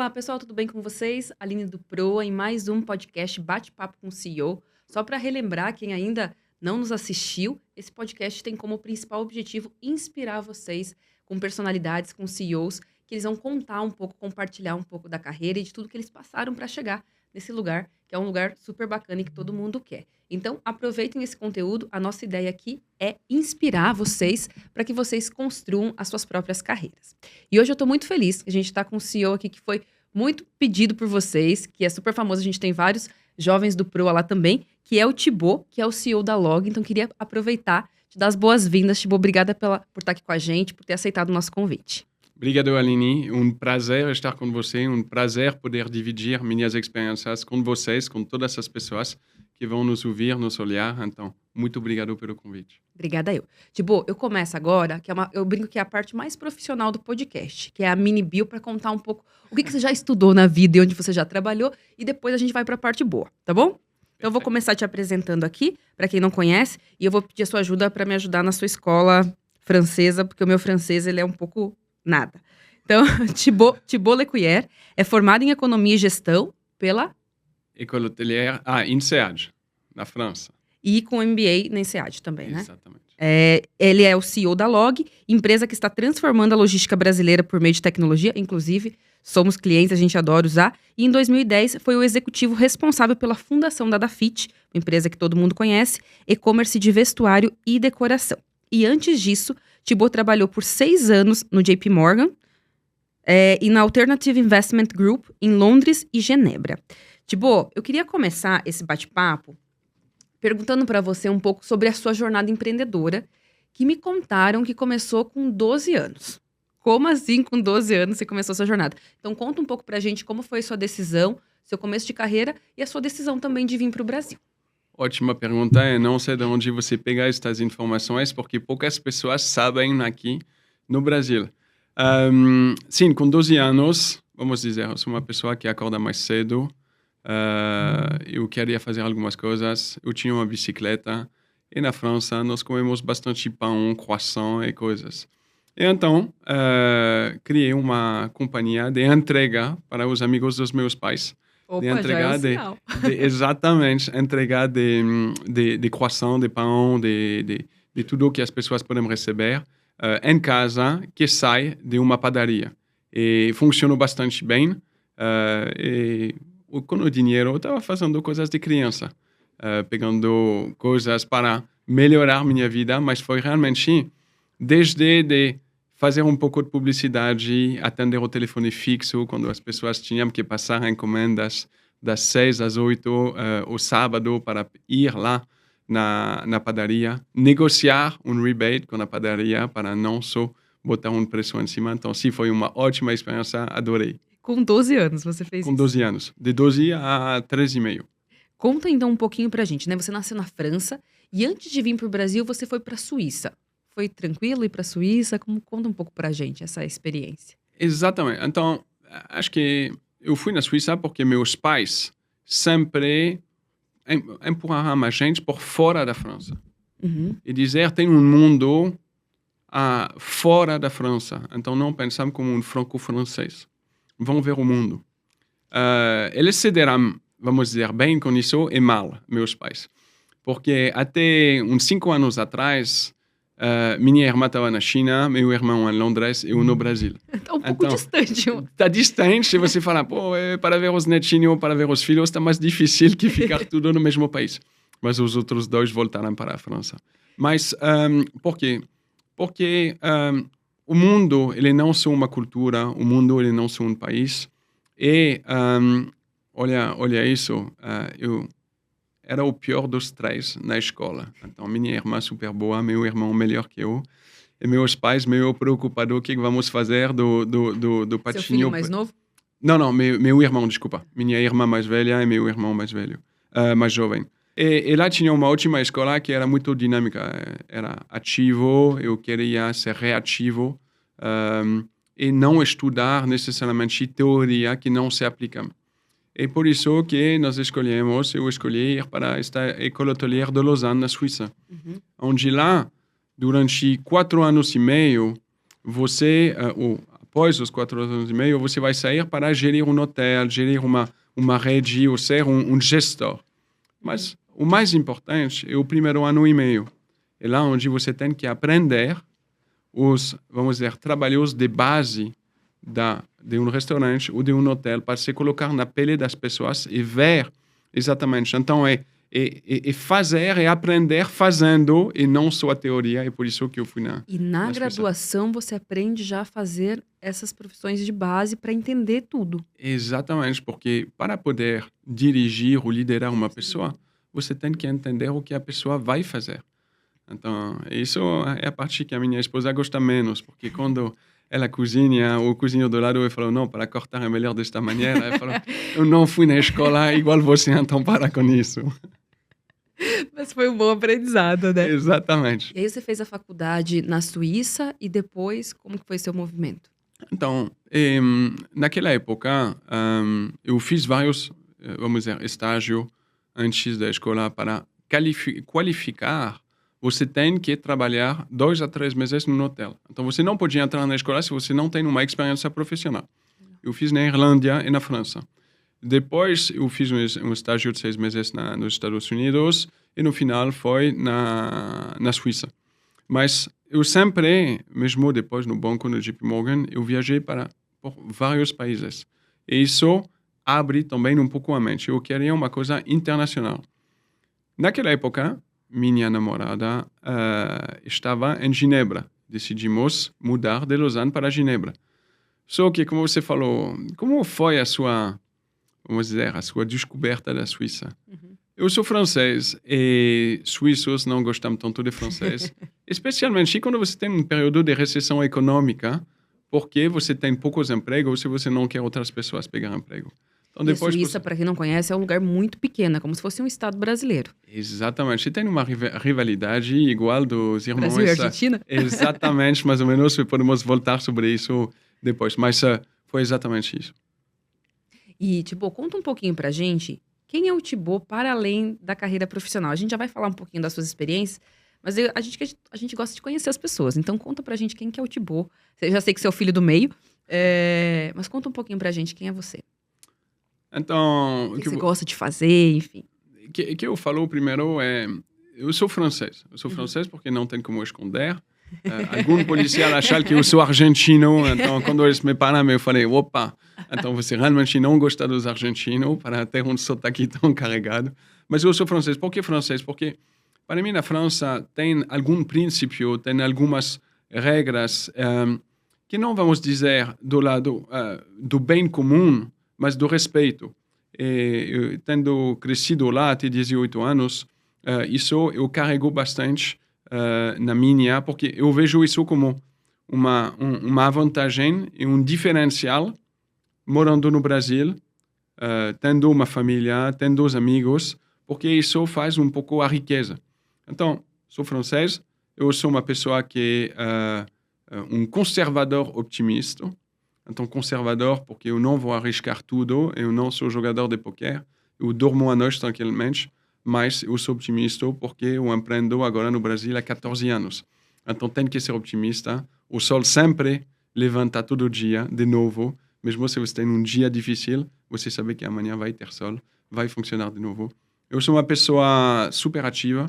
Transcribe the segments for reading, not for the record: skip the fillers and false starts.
Olá, pessoal, tudo bem com vocês? Aline do Proa em mais um podcast Bate-Papo com o CEO. Só para relembrar quem ainda não nos assistiu, esse podcast tem como principal objetivo inspirar vocês com personalidades, com CEOs, que eles vão contar um pouco, compartilhar um pouco da carreira e de tudo que eles passaram para chegar nesse lugar, que é um lugar super bacana e que todo mundo quer. Então, aproveitem esse conteúdo. A nossa ideia aqui é inspirar vocês para que vocês construam as suas próprias carreiras. E hoje eu estou muito feliz que a gente está com um CEO aqui que foi muito pedido por vocês, que é super famoso. A gente tem vários jovens do Proa lá também, que é o Thibaut, que é o CEO da Log. Então, queria aproveitar, te dar as boas-vindas. Thibaut, obrigada por estar aqui com a gente, por ter aceitado o nosso convite. Obrigado, Aline. Um prazer estar com você, um prazer poder dividir minhas experiências com vocês, com todas essas pessoas que vão nos ouvir, nos olhar. Então, muito obrigado pelo convite. Obrigada eu. Thibaut, eu começo agora, eu brinco que é a parte mais profissional do podcast, que é a mini bio, para contar um pouco o que você já estudou na vida e onde você já trabalhou, e depois a gente vai para a parte boa, tá bom? Então eu vou começar te apresentando aqui, para quem não conhece, e eu vou pedir a sua ajuda para me ajudar na sua escola francesa, porque o meu francês ele é um pouco nada. Então, Thibaut Lecuyer é formado em Economia e Gestão pela... École hôtelière, INSEAD, na França. E com MBA na INSEAD também, né? Exatamente. Ele é o CEO da Log, empresa que está transformando a logística brasileira por meio de tecnologia. Inclusive, somos clientes, a gente adora usar. E em 2010, foi o executivo responsável pela fundação da Dafit, uma empresa que todo mundo conhece, e-commerce de vestuário e decoração. E antes disso, Thibaut trabalhou por 6 anos no JP Morgan e na Alternative Investment Group em Londres e Genebra. Thibaut, eu queria começar esse bate-papo perguntando para você um pouco sobre a sua jornada empreendedora, que me contaram que começou com 12 anos. Como assim com 12 anos você começou a sua jornada? Então conta um pouco pra gente como foi sua decisão, seu começo de carreira e a sua decisão também de vir para o Brasil. Ótima pergunta. Eu não sei de onde você pega estas informações, porque poucas pessoas sabem aqui no Brasil. Sim, com 12 anos, vamos dizer, eu sou uma pessoa que acorda mais cedo. Eu queria fazer algumas coisas. Eu tinha uma bicicleta. E na França, nós comemos bastante pão, croissant e coisas. E então, criei uma companhia de entrega para os amigos dos meus pais. Opa, de entregar já é um sinal. Exatamente, entregar de croissant, de pão, de tudo que as pessoas podem receber em casa, que sai de uma padaria. E funcionou bastante bem. E com o dinheiro, eu estava fazendo coisas de criança, pegando coisas para melhorar minha vida, mas foi realmente desde de fazer um pouco de publicidade, atender o telefone fixo, quando as pessoas tinham que passar encomendas das 6 às 8 o sábado para ir lá na padaria, negociar um rebate com a padaria para não só botar um preço em cima. Então, sim, foi uma ótima experiência, adorei. Com 12 anos você fez isso? Com 12 anos, de 12 a 13,5. Conta então um pouquinho pra gente, né? Você nasceu na França e antes de vir pro Brasil você foi pra Suíça. Foi tranquilo ir pra Suíça? Conta um pouco pra gente essa experiência. Exatamente. Então, acho que eu fui na Suíça porque meus pais sempre empurraram a gente por fora da França. Uhum. E dizer, tem um mundo fora da França. Então, não pensamos como um franco-francês. Vão ver o mundo. Eles se deram, vamos dizer, bem com isso e mal, meus pais. Porque até uns 5 anos atrás, minha irmã estava na China, meu irmão em Londres e eu no Brasil. Está um pouco distante. Está distante e você fala, para ver os netinhos, para ver os filhos, está mais difícil que ficar tudo no mesmo país. Mas os outros 2 voltaram para a França. Mas por quê? Porque o mundo, ele não é só uma cultura, o mundo, ele não é só um país. E, olha isso, eu era o pior dos 3 na escola. Então, minha irmã super boa, meu irmão melhor que eu. E meus pais meio preocupados, o que vamos fazer do patinho. Seu filho mais novo? Não, meu irmão, desculpa. Minha irmã mais velha e meu irmão mais velho, mais jovem. E lá tinha uma ótima escola que era muito dinâmica. Era ativo, eu queria ser reativo e não estudar necessariamente teoria que não se aplica. E por isso que nós eu escolhi ir para esta École Hôtelière de Lausanne, na Suíça. Uhum. Onde lá, durante 4 anos e meio, você, a após os 4 anos e meio, você vai sair para gerir um hotel, gerir uma rede ou ser um gestor. Mas o mais importante é o primeiro ano e meio. É lá onde você tem que aprender vamos dizer, trabalhos de base de um restaurante ou de um hotel para se colocar na pele das pessoas e ver exatamente. Então, é fazer, é aprender fazendo e não só a teoria. É por isso que eu fui E na graduação você aprende já a fazer essas profissões de base para entender tudo. Exatamente, porque para poder dirigir ou liderar uma pessoa, você tem que entender o que a pessoa vai fazer. Então, isso é a parte que a minha esposa gosta menos, porque quando ela cozinha, o cozinheiro do lado, ele falou, não, para cortar é melhor desta maneira. Ela falou, eu não fui na escola igual você, então para com isso. Mas foi um bom aprendizado, né? Exatamente. E aí você fez a faculdade na Suíça e depois, como que foi seu movimento? Então, naquela época, eu fiz vários, vamos dizer, estágios antes da escola para qualificar. Você tem que trabalhar 2 a 3 meses no hotel. Então, você não pode entrar na escola se você não tem uma experiência profissional. Eu fiz na Irlanda e na França. Depois, eu fiz um estágio de 6 meses nos Estados Unidos e, no final, foi na Suíça. Mas eu sempre, mesmo depois no banco, no JP Morgan, eu viajei por vários países. E isso abre também um pouco a mente. Eu queria uma coisa internacional. Naquela época, minha namorada estava em Genebra. Decidimos mudar de Lausanne para Genebra. Só que, como você falou, como foi a sua descoberta da Suíça? Uhum. Eu sou francês e suíços não gostam tanto de francês. Especialmente quando você tem um período de recessão econômica, porque você tem poucos empregos se você não quer outras pessoas pegar emprego. Então, depois, a Suíça, para quem não conhece, é um lugar muito pequeno, é como se fosse um estado brasileiro. Exatamente. Tem uma rivalidade igual dos irmãos. Brasil e Argentina? Exatamente, mais ou menos. Podemos voltar sobre isso depois. Mas foi exatamente isso. E, Thibaut, conta um pouquinho pra gente, quem é o Thibaut para além da carreira profissional? A gente já vai falar um pouquinho das suas experiências, mas a gente gosta de conhecer as pessoas. Então, conta pra gente quem que é o Thibaut. Eu já sei que você é o filho do meio, mas conta um pouquinho pra gente quem é você. Então, o que você gosta de fazer, enfim. O que eu falo primeiro é... Eu sou francês. Eu sou francês porque não tem como esconder. Algum policial achava que eu sou argentino. Então, quando eles me param, eu falei, opa, então você realmente não gosta dos argentinos para ter um sotaque tão carregado. Mas eu sou francês. Por que francês? Porque, para mim, na França tem algum princípio, tem algumas regras que não vamos dizer do lado do bem comum, mas do respeito. E, tendo crescido lá até 18 anos, isso eu carrego bastante na minha, porque eu vejo isso como uma vantagem e um diferencial morando no Brasil, tendo uma família, tendo os amigos, porque isso faz um pouco a riqueza. Então, sou francês, eu sou uma pessoa que é um conservador optimista. Então, conservador, porque eu não vou arriscar tudo, eu não sou jogador de poker, eu durmo à noite tranquilamente, mas eu sou optimista porque eu empreendo agora no Brasil há 14 anos. Então, tem que ser optimista. O sol sempre levanta todo dia, de novo. Mesmo se você tem um dia difícil, você sabe que amanhã vai ter sol, vai funcionar de novo. Eu sou uma pessoa super ativa,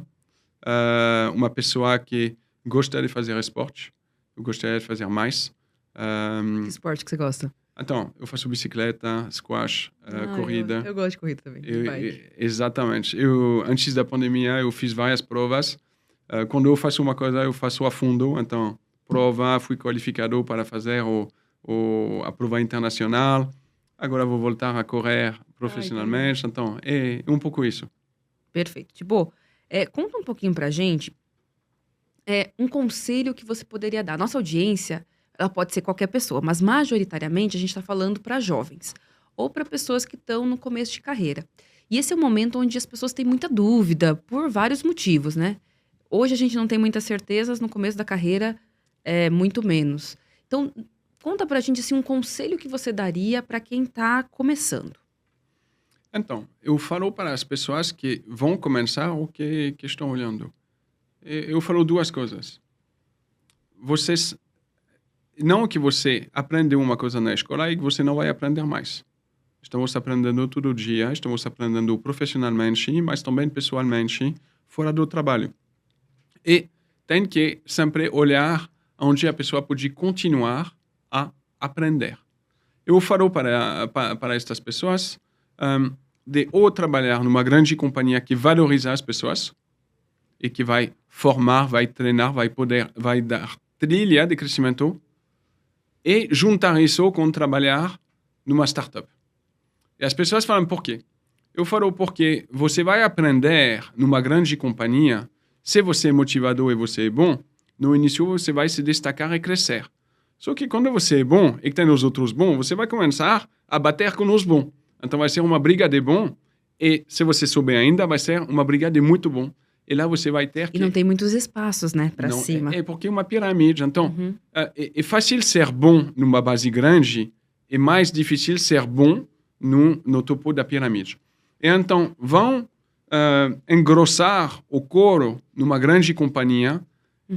uma pessoa que gosta de fazer esporte, eu gostaria de fazer mais. Que esporte que você gosta? Então, eu faço bicicleta, squash, corrida. Eu gosto de corrida também. Exatamente. Antes da pandemia, eu fiz várias provas. Quando eu faço uma coisa, eu faço a fundo. Então, fui qualificado para fazer a prova internacional. Agora vou voltar a correr profissionalmente. Então, é um pouco isso. Perfeito. Thibaut, conta um pouquinho pra gente um conselho que você poderia dar. Nossa audiência, ela pode ser qualquer pessoa, mas majoritariamente a gente está falando para jovens ou para pessoas que estão no começo de carreira. E esse é o momento onde as pessoas têm muita dúvida por vários motivos, né? Hoje a gente não tem muitas certezas, no começo da carreira muito menos. Então, conta pra gente assim, um conselho que você daria para quem está começando. Então, eu falo para as pessoas que vão começar ou que estão olhando. Eu falo duas coisas. Vocês não que você aprendeu uma coisa na escola e que você não vai aprender mais. Estamos aprendendo todo dia, estamos aprendendo profissionalmente, mas também pessoalmente, fora do trabalho. E tem que sempre olhar onde a pessoa pode continuar a aprender. Eu falo para estas pessoas de ou trabalhar numa grande companhia que valoriza as pessoas e que vai formar, vai treinar, vai dar trilha de crescimento e juntar isso com trabalhar numa startup. E as pessoas falam por quê? Eu falo porque você vai aprender numa grande companhia, se você é motivado e você é bom, no início você vai se destacar e crescer. Só que quando você é bom e que tem os outros bons, você vai começar a bater com os bons. Então vai ser uma briga de bom e se você souber ainda, vai ser uma briga de muito bom. E lá você vai ter que... E não tem muitos espaços, né, para cima. É porque é uma pirâmide. Então, é fácil ser bom numa base grande, é mais difícil ser bom no topo da pirâmide. E então, vão engrossar o couro numa grande companhia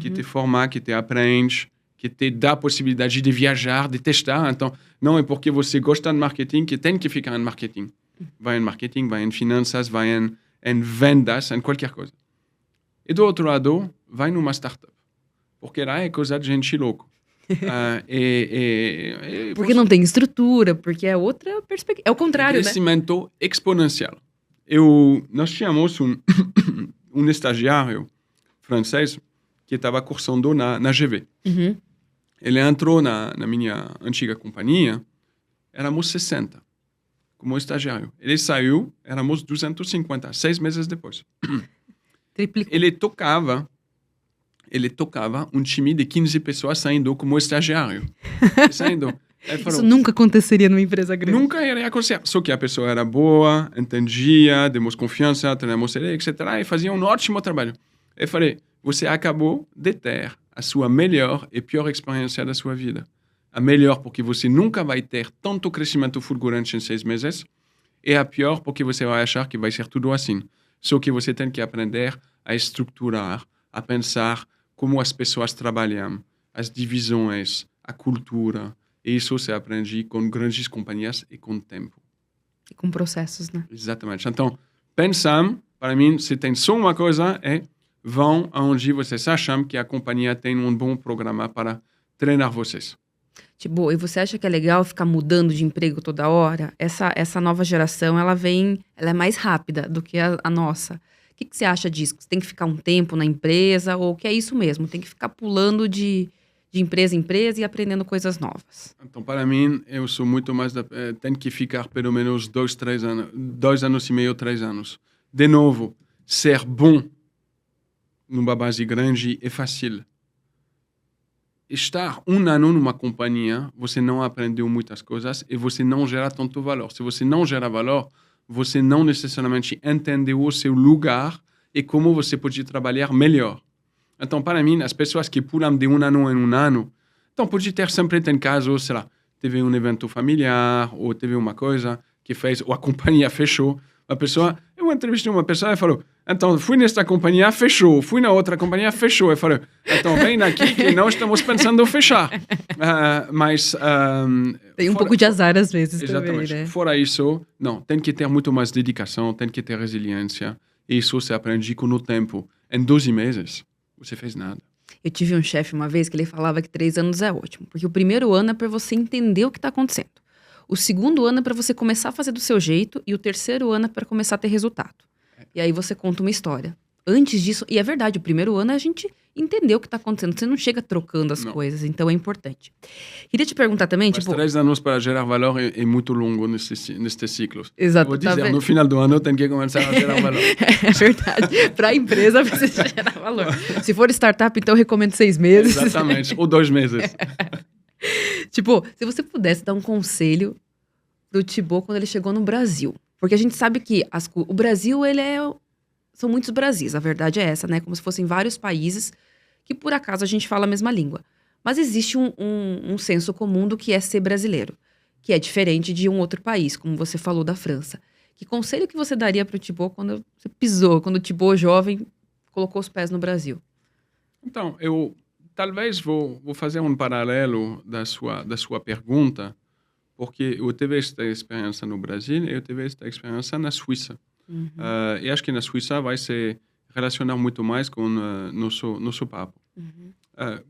que te forma, que te aprende, que te dá a possibilidade de viajar, de testar. Então, não é porque você gosta de marketing que tem que ficar em marketing. Vai em marketing, vai em finanças, vai em vendas, em qualquer coisa. E do outro lado, vai numa startup. Porque lá é coisa de gente louca. Porque não tem estrutura, porque é outra perspectiva. É o contrário, crescimento exponencial. Nós tínhamos um estagiário francês que estava cursando na GV. Ele entrou na minha antiga companhia, éramos 60 como estagiário. Ele saiu, éramos 250, 6 meses depois. Triplicou. Ele tocava um time de 15 pessoas saindo como estagiário. Isso nunca aconteceria numa empresa grande. Nunca iria acontecer. Só que a pessoa era boa, entendia, demos confiança, treinamos ele, etc. E fazia um ótimo trabalho. Eu falei, você acabou de ter a sua melhor e pior experiência da sua vida. A melhor porque você nunca vai ter tanto crescimento fulgurante em 6 meses. E a pior porque você vai achar que vai ser tudo assim. Só que você tem que aprender a estruturar, a pensar como as pessoas trabalham, as divisões, a cultura. E isso se aprende com grandes companhias e com tempo. E com processos, né? Exatamente. Então, pensam, para mim, se tem só uma coisa, vão aonde vocês acham que a companhia tem um bom programa para treinar vocês. Tipo, e você acha que é legal ficar mudando de emprego toda hora? Essa nova geração, ela é mais rápida do que a nossa. O que você acha disso? Você tem que ficar um tempo na empresa ou que é isso mesmo? Tem que ficar pulando de empresa em empresa e aprendendo coisas novas? Então, para mim, eu sou muito mais... tem que ficar pelo menos 2 anos, 2 anos e meio, 3 anos. De novo, ser bom numa base grande é fácil. Estar 1 ano numa companhia, você não aprendeu muitas coisas e você não gera tanto valor. Se você não gera valor, você não necessariamente entendeu o seu lugar e como você pode trabalhar melhor. Então, para mim, as pessoas que pulam de 1 ano em 1 ano, então pode ter sempre, tem casos, sei lá, teve um evento familiar ou teve uma coisa que fez, ou a companhia fechou. Eu entrevistei uma pessoa e falou, então, fui nesta companhia, fechou. Fui na outra companhia, fechou. Eu falei, então, vem aqui que nós estamos pensando em fechar. Mas... tem pouco de azar às vezes exatamente. Também, né? Fora isso, não, tem que ter muito mais dedicação, tem que ter resiliência. E isso se aprende com o tempo. Em 12 meses, você fez nada. Eu tive um chefe uma vez que ele falava que 3 anos é ótimo. Porque o primeiro ano é para você entender o que está acontecendo. O segundo ano é para você começar a fazer do seu jeito. E o terceiro ano é para começar a ter resultado. E aí você conta uma história. Antes disso, e é verdade, o primeiro ano é a gente entender o que está acontecendo. Você não chega trocando as coisas, então é importante. Queria te perguntar também, mas 3 anos para gerar valor é muito longo neste ciclo. Exato. Vou dizer, no final do ano tem que começar a gerar valor. É verdade. Para a empresa precisa gerar valor. Se for startup, então eu recomendo 6 meses. Exatamente, ou 2 meses. Tipo, se você pudesse dar um conselho do Thibaut quando ele chegou no Brasil. Porque a gente sabe que o Brasil, são muitos Brasis, a verdade é essa, né? Como se fossem vários países que, por acaso, a gente fala a mesma língua. Mas existe um senso comum do que é ser brasileiro, que é diferente de um outro país, como você falou da França. Que conselho que você daria para o Thibaut quando você pisou, quando o Thibaut jovem colocou os pés no Brasil? Então, talvez vou fazer um paralelo da sua pergunta, porque eu tive esta experiência no Brasil e eu tive esta experiência na Suíça. E acho que na Suíça vai se relacionar muito mais com nosso papo.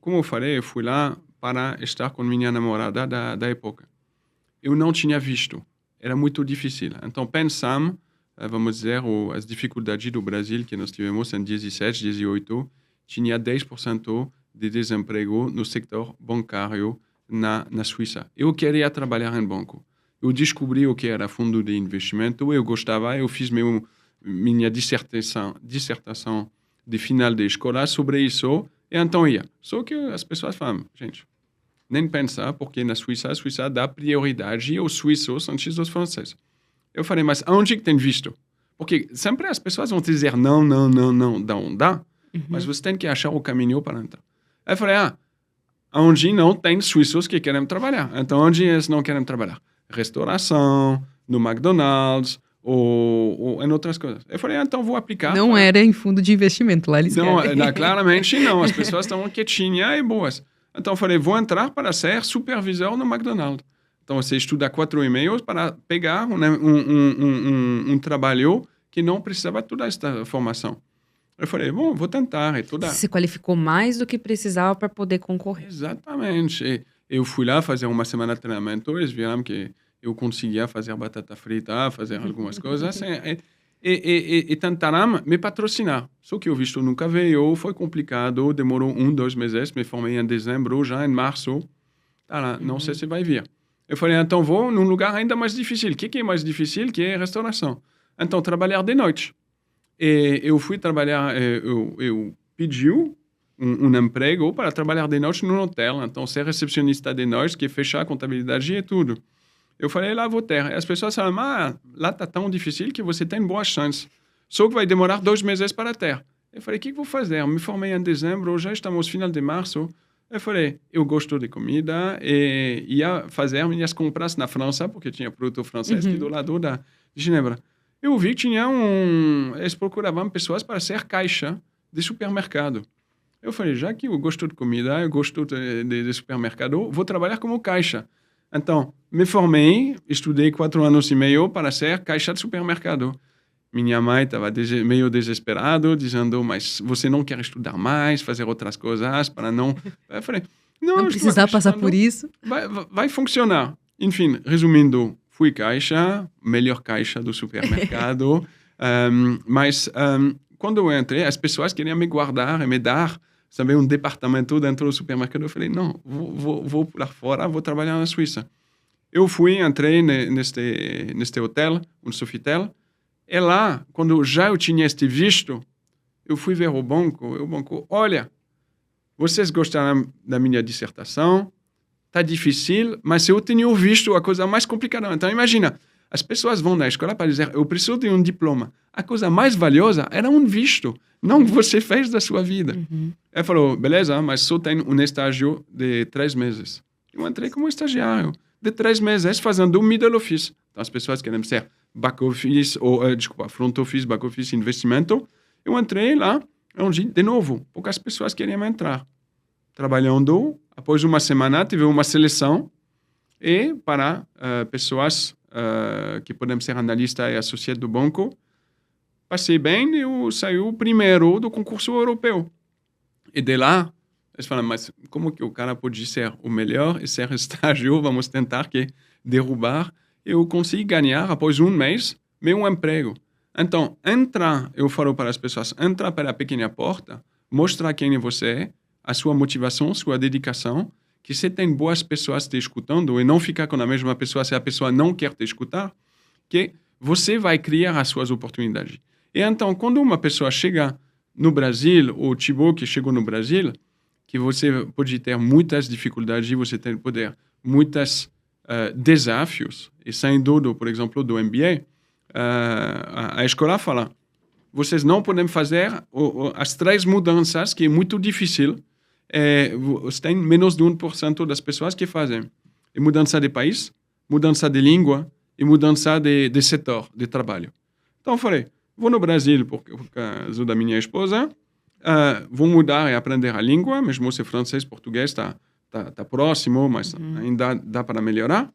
Como eu falei, eu fui lá para estar com minha namorada da época. Eu não tinha visto. Era muito difícil. Então, pensamos, vamos dizer, as dificuldades do Brasil que nós tivemos em 17, 18, tinha 10% de desemprego no setor bancário na Suíça. Eu queria trabalhar em banco. Eu descobri o que era fundo de investimento, eu gostava, eu fiz minha dissertação de final de escola sobre isso, e então ia. Só que as pessoas falam, gente, nem pensar, porque na Suíça, a Suíça dá prioridade aos suíços antes dos franceses. Eu falei, mas onde que tem visto? Porque sempre as pessoas vão dizer não, dá, mas você tem que achar o caminho para entrar. Aí eu falei, onde não tem suíços que querem trabalhar. Então, onde eles não querem trabalhar? Restauração, no McDonald's, ou em outras coisas. Eu falei, então vou aplicar. Não era em fundo de investimento, lá eles querem. Claramente não. As pessoas estavam quietinhas e boas. Então eu falei, vou entrar para ser supervisor no McDonald's. Então você estuda 4 e-mails para pegar um trabalho que não precisava toda esta formação. Eu falei, bom, vou tentar. Você qualificou mais do que precisava para poder concorrer. Exatamente. Eu fui lá fazer uma semana de treinamento, eles viram que eu conseguia fazer batata frita, fazer algumas coisas, e tentaram me patrocinar. Só que o visto nunca veio, foi complicado, demorou 2 meses, me formei em dezembro, já em março, não sei se vai vir. Eu falei, então vou num lugar ainda mais difícil. O que é mais difícil? Que é restauração. Então, trabalhar de noite. E eu fui trabalhar, eu pedi um emprego para trabalhar de noite num hotel. Então, ser recepcionista de noite, que fechar a contabilidade e tudo. Eu falei, lá vou ter. E as pessoas falam, lá está tão difícil que você tem boas chances. Só que vai demorar 2 meses para ter. Eu falei, o que vou fazer? Eu me formei em dezembro, já estamos no final de março. Eu falei, eu gosto de comida e ia fazer minhas compras na França, porque tinha produto francês aqui do lado de Genebra. Eu vi que tinha eles procuravam pessoas para ser caixa de supermercado. Eu falei, já que eu gosto de comida, eu gosto de supermercado, vou trabalhar como caixa. Então, me formei, estudei 4 anos e meio para ser caixa de supermercado. Minha mãe estava meio desesperada, dizendo, mas você não quer estudar mais, fazer outras coisas para não... Eu falei, não precisar passar por isso. Vai funcionar. Enfim, resumindo, fui caixa, melhor caixa do supermercado, mas quando eu entrei, as pessoas queriam me guardar e me dar, sabe, um departamento dentro do supermercado. Eu falei, não, vou pular fora, vou trabalhar na Suíça. Eu entrei neste hotel, um Sofitel, e lá, quando já eu tinha este visto, eu fui ver o banco, olha, vocês gostaram da minha dissertação, tá difícil, mas eu tenho visto a coisa mais complicada. Então, imagina, as pessoas vão na escola para dizer, eu preciso de um diploma. A coisa mais valiosa era um visto, não o que você fez da sua vida. Ele falou, beleza, mas só tem um estágio de 3 meses. Eu entrei como estagiário de 3 meses, fazendo middle office. Então, as pessoas querem ser back office, front office, back office, investimento. Eu entrei lá, de novo, poucas pessoas queriam entrar. Trabalhando, após uma semana, tive uma seleção e para pessoas que podem ser analistas e associados do banco, passei bem e eu saí o primeiro do concurso europeu. E de lá, eles falam, mas como que o cara pode ser o melhor e ser estágio? Vamos tentar derrubar. Eu consegui ganhar, após 1 mês, meu emprego. Então, eu falo para as pessoas, entra pela pequena porta, mostra quem você é, a sua motivação, sua dedicação, que você tem boas pessoas te escutando e não ficar com a mesma pessoa se a pessoa não quer te escutar, que você vai criar as suas oportunidades. E então, quando uma pessoa chega no Brasil, ou o Thibaut que chegou no Brasil, que você pode ter muitas dificuldades, você tem poder muitos desafios, e saindo, por exemplo, do MBA, a escola fala, vocês não podem fazer as 3 mudanças, que é muito difícil. Você tem menos de 1% das pessoas que fazem. E mudança de país, mudança de língua e mudança de setor de trabalho. Então eu falei, vou no Brasil por causa da minha esposa, vou mudar e aprender a língua, mesmo se francês, português está próximo, mas ainda dá para melhorar.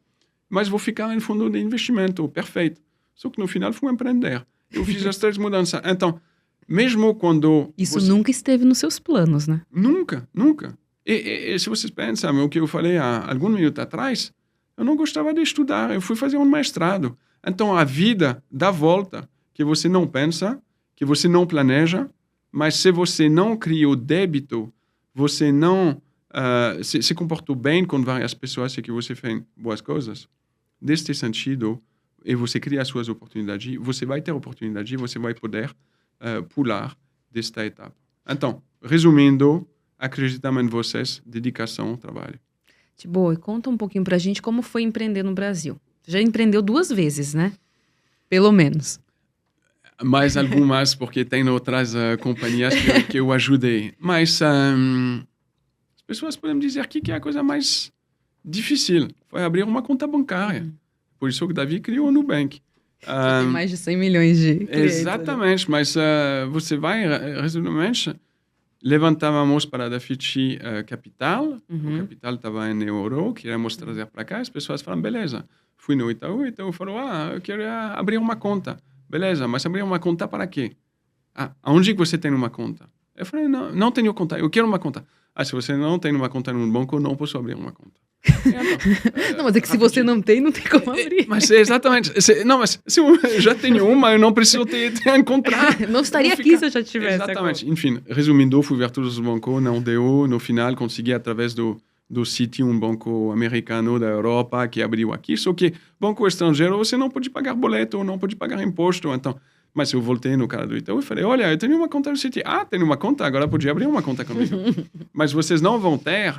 Mas vou ficar em fundo de investimento, perfeito. Só que no final fui empreender. Eu fiz as 3 mudanças. Então, mesmo quando... Isso nunca esteve nos seus planos, né? Nunca, nunca. E se vocês pensam, o que eu falei há algum minuto atrás, eu não gostava de estudar, eu fui fazer um mestrado. Então, a vida dá volta, que você não pensa, que você não planeja, mas se você não cria o débito, você não se comportou bem com várias pessoas e que você fez boas coisas, neste sentido, e você cria as suas oportunidades, você vai ter oportunidade, você vai poder pular desta etapa. Então, resumindo, acreditamos em vocês, dedicação, trabalho. Thibaut, e conta um pouquinho pra gente como foi empreender no Brasil. Você já empreendeu 2 vezes, né? Pelo menos. Mais algumas, porque tem outras companhias que eu ajudei. Mas as pessoas podem dizer aqui que é a coisa mais difícil foi abrir uma conta bancária. Por isso que Davi criou o Nubank. Tem mais de 100 milhões de clientes. Exatamente, mas você vai, resumidamente, levantávamos para a Dafiti capital, o capital estava em euro, queríamos trazer para cá, as pessoas falaram, beleza. Fui no Itaú, o Itaú falou, eu quero abrir uma conta. Beleza, mas abrir uma conta para quê? Aonde você tem uma conta? Eu falei, não tenho conta, eu quero uma conta. Se você não tem uma conta no banco, não posso abrir uma conta. Não, mas é que se você não tem como abrir. Mas exatamente. Mas se eu já tenho uma, eu não preciso encontrar. Não estaria aqui se eu já tivesse. Exatamente. Enfim, resumindo, fui ver todos os bancos, não deu. No final, consegui, através do Citi, um banco americano da Europa que abriu aqui. Só que banco estrangeiro, você não pode pagar boleto, não pode pagar imposto. Então, mas eu voltei no cara do Itaú e falei, olha, eu tenho uma conta no Citi. Tenho uma conta, agora podia abrir uma conta comigo. Mas vocês não vão ter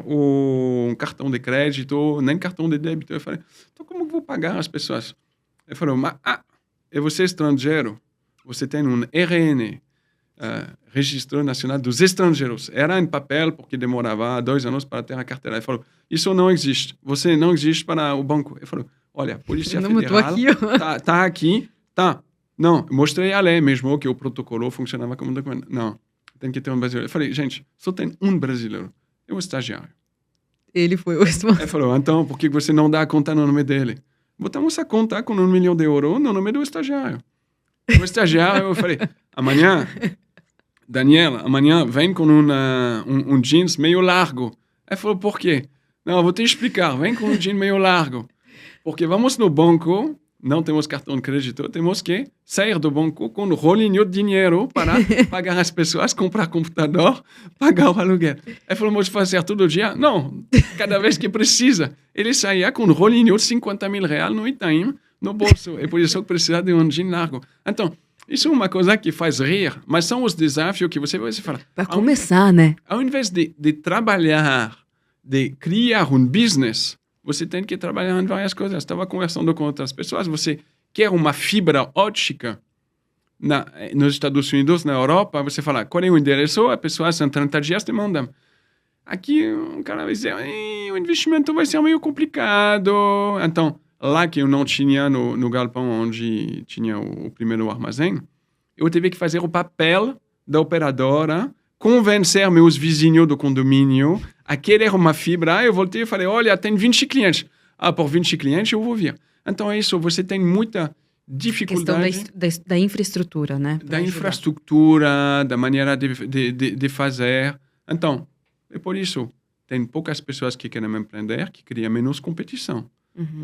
um cartão de crédito, nem cartão de débito. Eu falei, então como vou pagar as pessoas? Ele falou, e você é estrangeiro? Você tem um RN, Registro Nacional dos Estrangeiros. Era em papel, porque demorava 2 anos para ter a carteira. Ele falou, isso não existe. Você não existe para o banco. Ele falou, olha, a Polícia Federal está aqui. Tá, não, mostrei a lei mesmo, que o protocolo funcionava como documento. Não, tem que ter um brasileiro. Eu falei, gente, só tem um brasileiro. É o estagiário. Ele foi o responsável. Ele falou, então, por que você não dá a conta no nome dele? Botamos a conta com 1 milhão de euros no nome do estagiário. O estagiário, eu falei, amanhã, Daniela, amanhã vem com um jeans meio largo. Ele falou, por quê? Não, eu vou te explicar, vem com um jeans meio largo. Porque vamos no banco... Não temos cartão de crédito, temos que sair do banco com um rolinho de dinheiro para pagar as pessoas, comprar computador, pagar o aluguel. Ele falou, vamos fazer todo dia? Não, cada vez que precisa. Ele saía com um rolinho de 50 mil reais no Itaim, no bolso. E por isso que precisa de um jean largo. Então, isso é uma coisa que faz rir, mas são os desafios que você vai se falar. Para começar, né? Ao invés de trabalhar, de criar um business... Você tem que trabalhar em várias coisas. Estava conversando com outras pessoas. Você quer uma fibra ótica nos Estados Unidos, na Europa. Você fala, qual é o endereço? A pessoa, em 30 dias, te manda. Aqui, um cara vai dizer, o investimento vai ser meio complicado. Então, lá que eu não tinha, no galpão onde tinha o primeiro armazém, eu tive que fazer o papel da operadora, convencer meus vizinhos do condomínio a querer uma fibra. Eu voltei e falei, olha, tem 20 clientes. Por 20 clientes eu vou vir. Então é isso, você tem muita dificuldade. Questão da infraestrutura, né? Da infraestrutura, da maneira de fazer. Então, é por isso, tem poucas pessoas que querem empreender, que criam menos competição.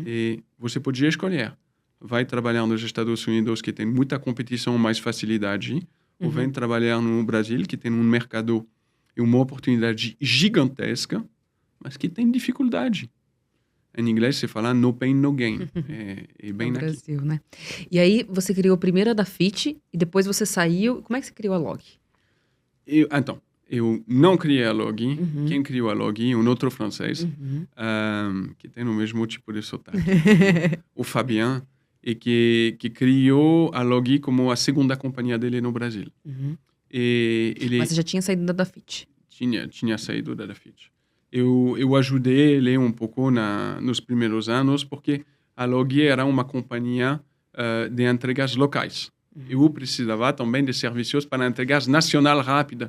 E você podia escolher. Vai trabalhar nos Estados Unidos, que tem muita competição, mais facilidade, ou vem trabalhar no Brasil, que tem um mercado e uma oportunidade gigantesca, mas que tem dificuldade. Em inglês se fala no pain, no gain. É bem no aqui. Brasil, né? E aí você criou primeiro a Dafiti e depois você saiu. Como é que você criou a Log? Então, eu não criei a Log. Quem criou a Log? Um outro francês, que tem o mesmo tipo de sotaque. O Fabien. E que criou a Log como a segunda companhia dele no Brasil. Mas você já tinha saído da Dafiti? Tinha saído da Dafiti. Eu ajudei ele um pouco nos primeiros anos, porque a Log era uma companhia de entregas locais. Eu precisava também de serviços para entregas nacional rápida.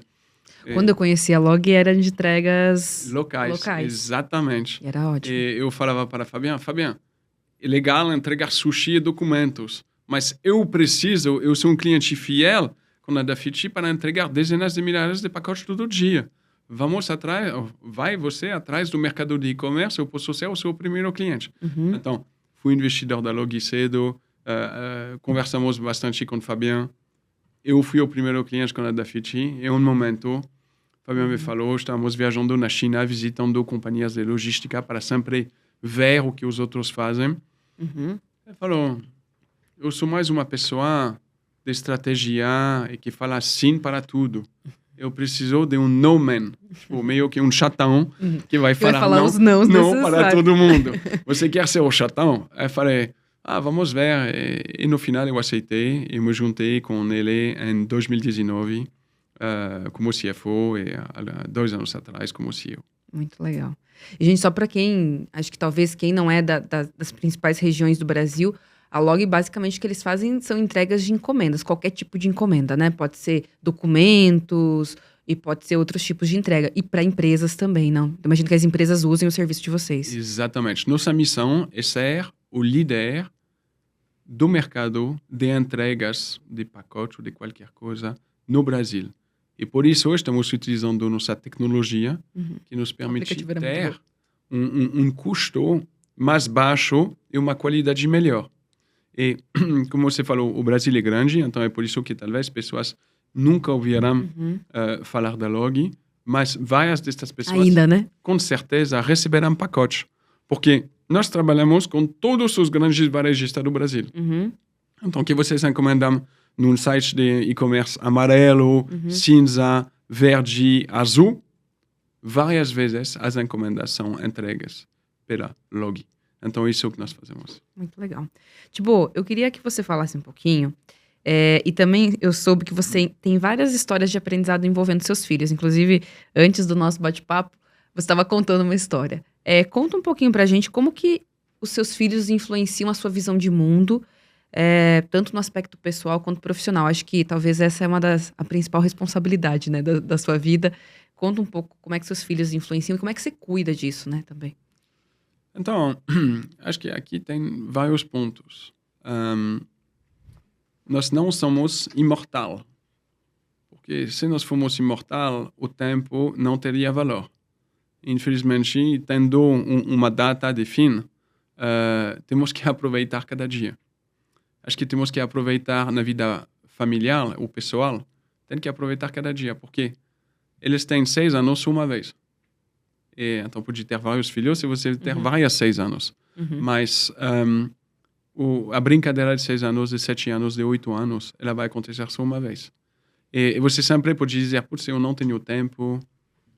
Quando eu conheci a Log, era de entregas locais. Exatamente. E era ótimo. E eu falava para Fabian, é legal entregar sushi e documentos, mas eu sou um cliente fiel com a Dafiti para entregar dezenas de milhares de pacotes todo dia. Vai você atrás do mercado de e-commerce, eu posso ser o seu primeiro cliente. Então, fui investidor da Log cedo, conversamos bastante com o Fabian. Eu fui o primeiro cliente com a Dafiti e um momento, Fabian me falou, estamos viajando na China, visitando companhias de logística para sempre ver o que os outros fazem. Ele falou, eu sou mais uma pessoa de estratégia e que fala sim para tudo. Eu preciso de um no man, tipo, meio que um chatão que vai falar não, os nãos não para todo mundo. Você quer ser o chatão? Aí eu falei, vamos ver. E no final eu aceitei e me juntei com ele em 2019 como CFO e há 2 anos atrás como CEO. Muito legal. E, gente, só para acho que talvez quem não é das principais regiões do Brasil, a Log, basicamente, o que eles fazem são entregas de encomendas, qualquer tipo de encomenda, né? Pode ser documentos e pode ser outros tipos de entrega. E para empresas também, não? Eu imagino que as empresas usem o serviço de vocês. Exatamente. Nossa missão é ser o líder do mercado de entregas de pacote ou de qualquer coisa no Brasil. E por isso estamos utilizando nossa tecnologia que nos permite ter um custo mais baixo e uma qualidade melhor. E, como você falou, o Brasil é grande, então é por isso que talvez pessoas nunca ouvirão falar da Log, mas várias destas pessoas, ainda, né? Com certeza, receberão pacotes. Porque nós trabalhamos com todos os grandes varejistas do Brasil. Então, que vocês encomendam num site de e-commerce amarelo, cinza, verde, azul, várias vezes as encomendas são entregues pela Log. Então, isso é o que nós fazemos. Muito legal. Tipo, eu queria que você falasse um pouquinho, e também eu soube que você tem várias histórias de aprendizado envolvendo seus filhos. Inclusive, antes do nosso bate-papo, você estava contando uma história. Conta um pouquinho pra gente como que os seus filhos influenciam a sua visão de mundo, tanto no aspecto pessoal quanto profissional. Acho que talvez essa é a principal responsabilidade, né, da sua vida. Conta um pouco como é que seus filhos influenciam e como é que você cuida disso, né, também. Então, acho que aqui tem vários pontos. Nós não somos imortal. Porque se nós fôssemos imortal, o tempo não teria valor. Infelizmente, tendo uma data de fim, temos que aproveitar cada dia. Acho que temos que aproveitar na vida familiar, ou pessoal, tem que aproveitar cada dia, porque eles têm 6 anos uma vez. Então, pode ter vários filhos se você ter várias 6 anos. Mas a brincadeira de 6 anos, de 7 anos, de 8 anos, ela vai acontecer só uma vez. E você sempre pode dizer, putz, eu não tenho tempo,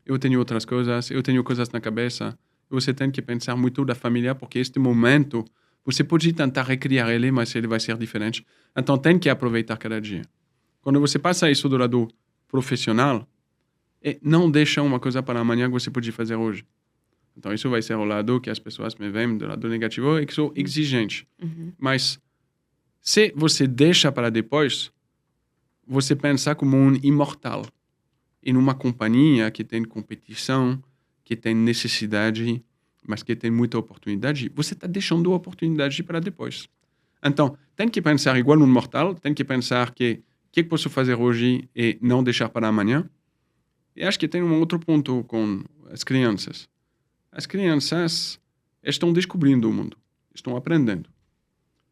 eu tenho outras coisas, eu tenho coisas na cabeça. Você tem que pensar muito da família, porque este momento, você pode tentar recriar ele, mas ele vai ser diferente. Então, tem que aproveitar cada dia. Quando você passa isso do lado profissional, não deixa uma coisa para amanhã que você pode fazer hoje. Então, isso vai ser o lado que as pessoas me veem, do lado negativo, e que sou exigente. Mas, se você deixa para depois, você pensa como um imortal. Em uma companhia que tem competição, que tem necessidade, mas que tem muita oportunidade, você está deixando a oportunidade para depois. Então, tem que pensar igual um mortal, tem que pensar que posso fazer hoje e não deixar para amanhã. E acho que tem um outro ponto com as crianças. As crianças estão descobrindo o mundo, estão aprendendo.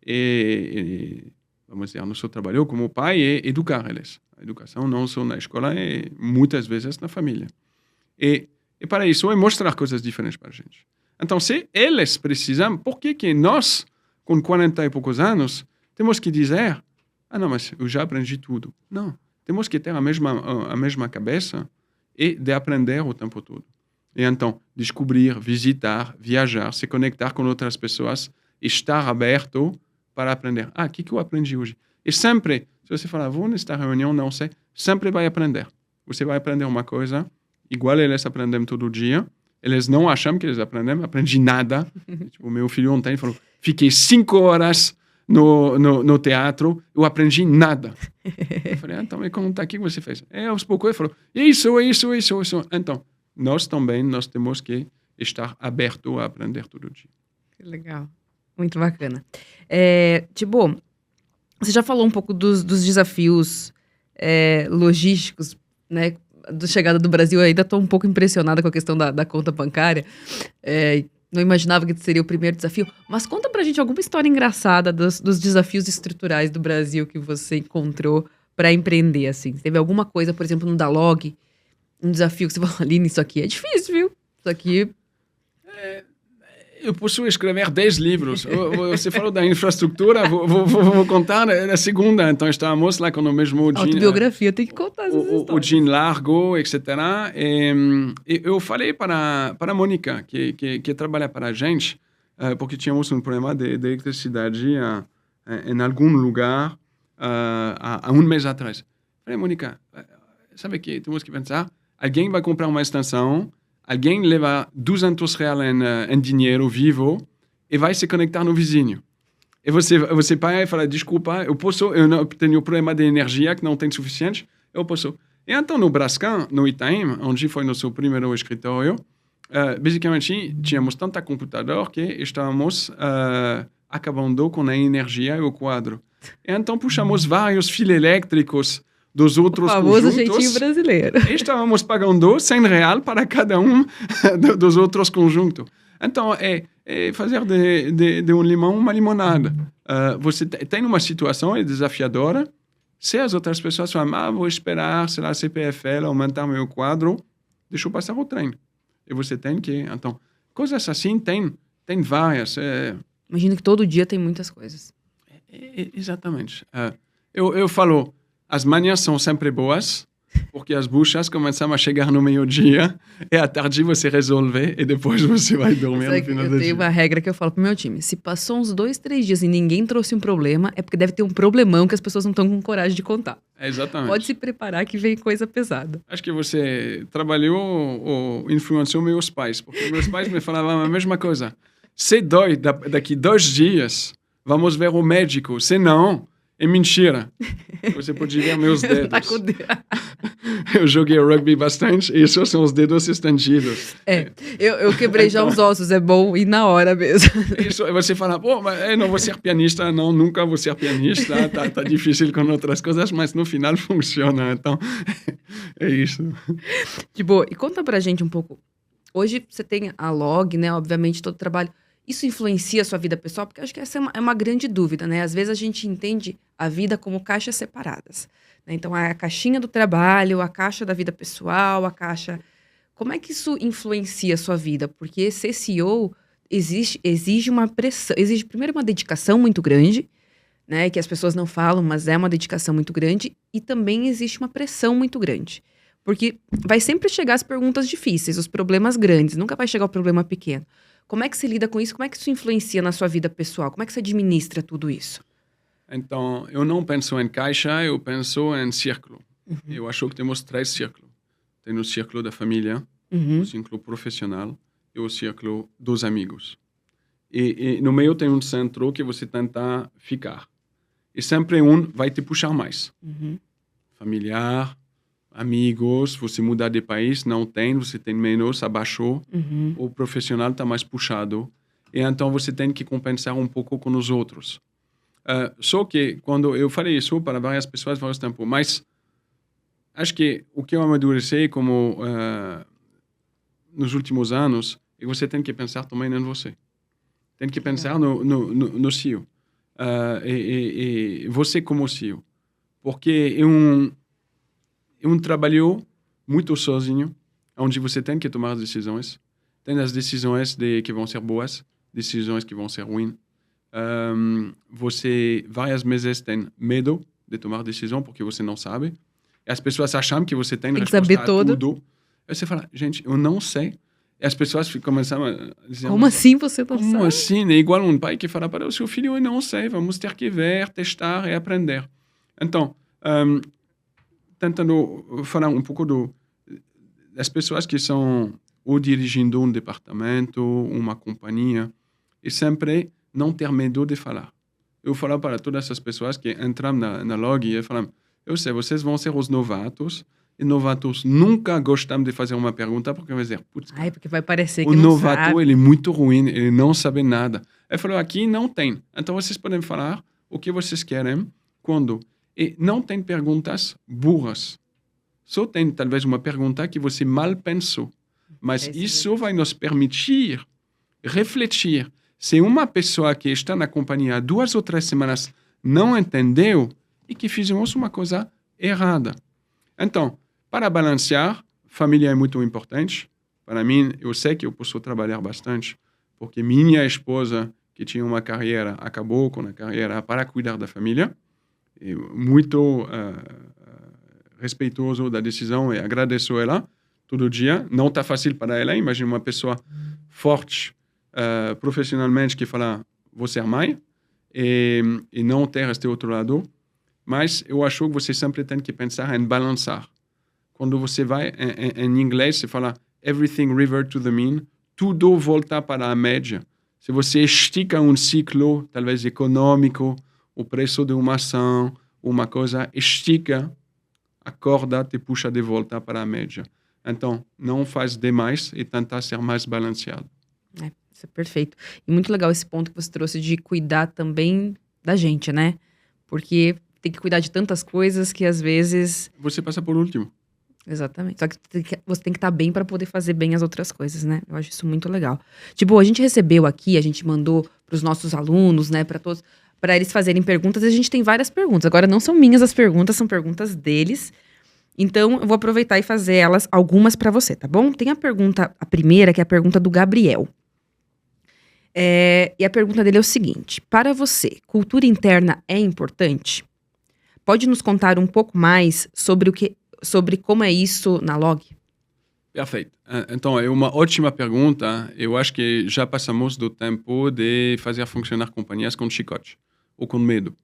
E vamos dizer, nosso trabalho como pai é educar eles. A educação não só na escola, é muitas vezes na família. E para isso é mostrar coisas diferentes para a gente. Então, se eles precisam, por que nós, com 40 e poucos anos, temos que dizer, não, mas eu já aprendi tudo. Não, temos que ter a mesma cabeça e de aprender o tempo todo. E então, descobrir, visitar, viajar, se conectar com outras pessoas, estar aberto para aprender. O que eu aprendi hoje? E sempre, se você falar, vou nesta reunião, não sei, sempre vai aprender. Você vai aprender uma coisa, igual eles aprendem todo dia, eles não acham que eles aprendem, aprendi nada. Tipo, meu filho ontem falou, fiquei 5 horas no teatro, eu aprendi nada. Eu falei, então, me conta aqui o que você fez. Aos poucos ele falou, isso. Então, nós temos que estar abertos a aprender todo dia. Que legal. Muito bacana. Thibaut, você já falou um pouco dos desafios logísticos, né? Da chegada do Brasil, eu ainda estou um pouco impressionada com a questão da conta bancária. Não imaginava que seria o primeiro desafio. Mas conta pra gente alguma história engraçada dos desafios estruturais do Brasil que você encontrou para empreender, assim. Teve alguma coisa, por exemplo, no Dalog, um desafio que você falou, Aline, isso aqui é difícil, viu? Isso aqui... Eu posso escrever 10 livros. Você falou da infraestrutura, vou contar na segunda. Então, estávamos lá com o mesmo Jean... Autobiografia, tem que contar essas histórias. O Jean Largo, etc. E eu falei para a Mônica, que trabalha para a gente, porque tínhamos um problema de eletricidade em algum lugar há um mês atrás. Falei, Mônica, sabe o que temos que pensar? Alguém vai comprar uma extensão, alguém leva R$200 em dinheiro vivo e vai se conectar no vizinho. E você paga e fala, desculpa, eu não tenho problema de energia que não tem suficiente, eu posso. E então no Brascan, no Itaim, onde foi nosso primeiro escritório, basicamente tínhamos tanta computador que estávamos acabando com a energia e o quadro. E então puxamos vários fios elétricos dos outros conjuntos. O famoso jeitinho brasileiro. E estávamos pagando R$100 para cada um dos outros conjuntos. Então, fazer de um limão uma limonada. Você tem uma situação desafiadora. Se as outras pessoas falam, vou esperar, sei lá, a CPFL aumentar meu quadro, deixa eu passar o trem. E você tem que... Então, coisas assim tem várias. Imagino que todo dia tem muitas coisas. Exatamente. Eu falo... As manhãs são sempre boas, porque as buchas começam a chegar no meio-dia, e à tarde você resolve, e depois você vai dormir no final do dia. Eu tenho uma regra que eu falo pro meu time, se passou uns 2, 3 dias e ninguém trouxe um problema, é porque deve ter um problemão que as pessoas não estão com coragem de contar. Exatamente. Pode se preparar que vem coisa pesada. Acho que você trabalhou ou influenciou meus pais, porque meus pais me falavam a mesma coisa. Se dói daqui 2 dias, vamos ver o médico, se não... É mentira. Você pode ver meus dedos. Eu joguei rugby bastante e esses são os dedos estendidos. Eu quebrei já os ossos, é bom ir na hora mesmo. Isso, você fala, mas não vou ser pianista, não, nunca vou ser pianista, tá difícil com outras coisas, mas no final funciona, então é isso. Tipo, e conta pra gente um pouco, hoje você tem a Log, né, obviamente todo o trabalho, isso influencia a sua vida pessoal? Porque eu acho que essa é uma grande dúvida, né? Às vezes a gente entende a vida como caixas separadas, né? Então, a caixinha do trabalho, a caixa da vida pessoal, a caixa... Como é que isso influencia a sua vida? Porque ser CEO exige uma pressão, exige primeiro uma dedicação muito grande, né? Que as pessoas não falam, mas é uma dedicação muito grande. E também existe uma pressão muito grande. Porque vai sempre chegar as perguntas difíceis, os problemas grandes, nunca vai chegar o problema pequeno. Como é que você lida com isso? Como é que isso influencia na sua vida pessoal? Como é que você administra tudo isso? Então, eu não penso em caixa, eu penso em círculo. Uhum. Eu acho que temos 3 círculos. Tem o círculo da família, o círculo profissional e o círculo dos amigos. E no meio tem um centro que você tenta ficar. E sempre um vai te puxar mais. Familiar, amigos, você mudar de país, não tem, você tem menos, abaixou, o profissional está mais puxado, e então você tem que compensar um pouco com os outros. Só que, quando eu falei isso para várias pessoas, vários tempos, mas acho que o que eu amadureci como nos últimos anos, é que você tem que pensar também em você. Tem que pensar no CEO. E você como CEO. Porque é um trabalho muito sozinho, onde você tem que tomar decisões. Tem as decisões que vão ser boas, decisões que vão ser ruins. Você, várias vezes, tem medo de tomar decisão porque você não sabe. E as pessoas acham que você tem resposta a tudo. Aí você fala, gente, eu não sei. E as pessoas começam a dizer... Como assim você não sabe? Como assim? É igual um pai que fala para o seu filho, eu não sei, vamos ter que ver, testar e aprender. Então... tentando falar um pouco das pessoas que são ou dirigindo um departamento, uma companhia, e sempre não ter medo de falar. eu falo para todas essas pessoas que entram na log e falam, eu sei, vocês vão ser os novatos, e novatos nunca gostam de fazer uma pergunta, porque vai dizer, putz, Porque vai parecer o que não novato, sabe. ele é muito ruim, ele não sabe nada. Ele falou, aqui não tem. Então, vocês podem falar o que vocês querem, quando. E não tem perguntas burras. Só tem, talvez, uma pergunta que você mal pensou. Mas isso vai nos permitir refletir. Se uma pessoa que está na companhia há 2 ou 3 semanas não entendeu, e que fizemos uma coisa errada. Então, para balancear, família é muito importante. Para mim, eu sei que eu posso trabalhar bastante, porque minha esposa, que tinha uma carreira, acabou com a carreira para cuidar da família. E muito respeitoso da decisão e agradeço ela todo dia. Não está fácil para ela. Imagina uma pessoa forte, profissionalmente, que fala, vou ser mãe, e não ter este outro lado. Mas eu acho que você sempre tem que pensar em balançar. Quando você vai, em inglês, você fala everything revert to the mean, tudo volta para a média. Se você estica um ciclo, talvez econômico, o preço de uma ação, uma coisa, estica, a corda te puxa de volta para a média. Então, não faz demais e tenta ser mais balanceado. Isso é perfeito. E muito legal esse ponto que você trouxe de cuidar também da gente, né? Porque tem que cuidar de tantas coisas que às vezes... Você passa por último. Exatamente. Só que você tem que estar bem para poder fazer bem as outras coisas, né? Eu acho isso muito legal. Tipo, a gente recebeu aqui, a gente mandou para os nossos alunos, né? Para todos, para eles fazerem perguntas. E a gente tem várias perguntas. Agora, não são minhas as perguntas, são perguntas deles. Então, eu vou aproveitar e fazer algumas para você, tá bom? Tem a primeira, que é a pergunta do Gabriel. E a pergunta dele é o seguinte: para você, cultura interna é importante? Pode nos contar um pouco mais sobre como é isso na log? Perfeito. Então, é uma ótima pergunta. Eu acho que já passamos do tempo de fazer funcionar companhias com chicote ou com medo.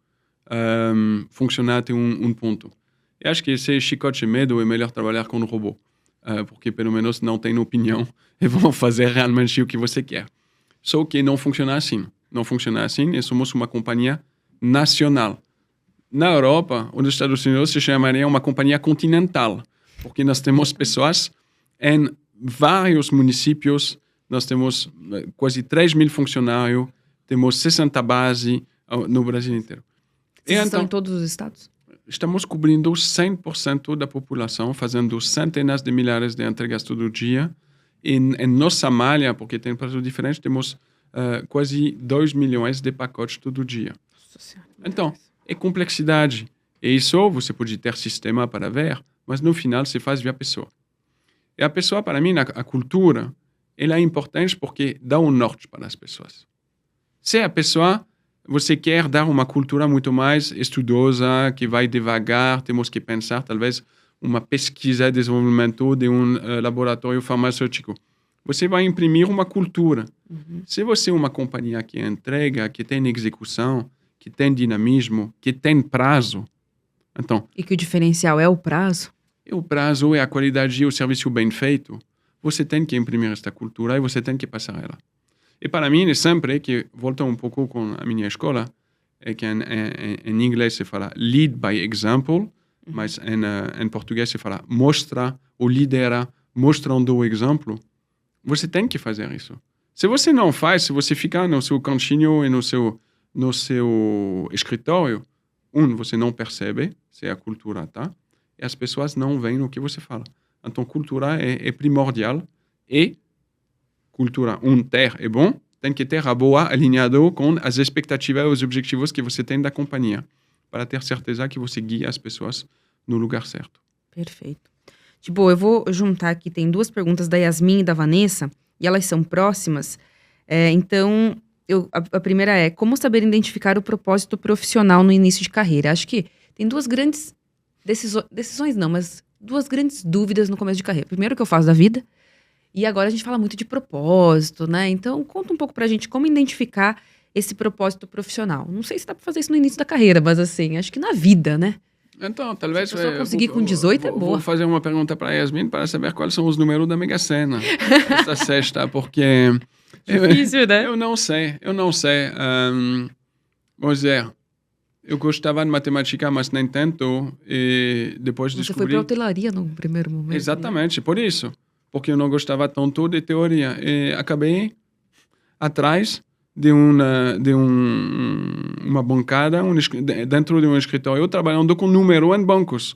Funcionar até um ponto. Eu acho que se chicote e medo, é melhor trabalhar com um robô. Porque pelo menos não tem opinião e vão fazer realmente o que você quer. Só que não funciona assim. Não funciona assim e somos uma companhia nacional. Na Europa, ou nos Estados Unidos, se chamaria uma companhia continental, porque nós temos pessoas em vários municípios, nós temos quase 3.000 funcionários, temos 60 bases no Brasil inteiro. Vocês estão em todos os estados? Estamos cobrindo 100% da população, fazendo centenas de milhares de entregas todo dia. Em nossa malha, porque tem prazo diferente, temos quase 2 milhões de pacotes todo dia. Então, é complexidade. E isso você pode ter sistema para ver, mas no final se faz via pessoa. E a pessoa, para mim, a cultura, ela é importante porque dá um norte para as pessoas. Se a pessoa, você quer dar uma cultura muito mais estudosa, que vai devagar, temos que pensar, talvez, uma pesquisa e desenvolvimento de um laboratório farmacêutico. Você vai imprimir uma cultura. Uhum. Se você é uma companhia que entrega, que tem execução, que tem dinamismo, que tem prazo. Então, e que o diferencial é o prazo? O prazo é a qualidade e o serviço bem feito. Você tem que imprimir esta cultura e você tem que passar ela. E para mim, é sempre que, volta um pouco com a minha escola, é que em inglês se fala lead by example, mas em português se fala mostra ou lidera mostrando o exemplo. Você tem que fazer isso. Se você não faz, se você ficar no seu cantinho e no seu escritório, você não percebe se a cultura está, e as pessoas não veem o que você fala. Então, cultura é primordial, e cultura, ter é bom, tem que ter a boa alinhado com as expectativas e os objetivos que você tem da companhia, para ter certeza que você guia as pessoas no lugar certo. Perfeito. Tipo, eu vou juntar aqui, tem 2 perguntas da Yasmin e da Vanessa, e elas são próximas, então... A primeira é, como saber identificar o propósito profissional no início de carreira? Acho que tem 2 grandes decisões não, mas 2 grandes dúvidas no começo de carreira. Primeiro, o que eu faço da vida, e agora a gente fala muito de propósito, né? Então, conta um pouco pra gente como identificar esse propósito profissional. Não sei se dá pra fazer isso no início da carreira, mas assim, acho que na vida, né? Então, talvez... Se a pessoa conseguir com 18 é boa. Vou fazer uma pergunta para a Yasmin para saber quais são os números da Mega Sena esta sexta, porque... Difícil, né? Eu não sei. Vamos dizer, eu gostava de matemática, mas nem tanto, e depois Você descobri... foi para hotelaria no primeiro momento. Exatamente, por isso. Porque eu não gostava tanto de teoria. E acabei atrás de uma bancada, dentro de um escritório, trabalhando com número em bancos.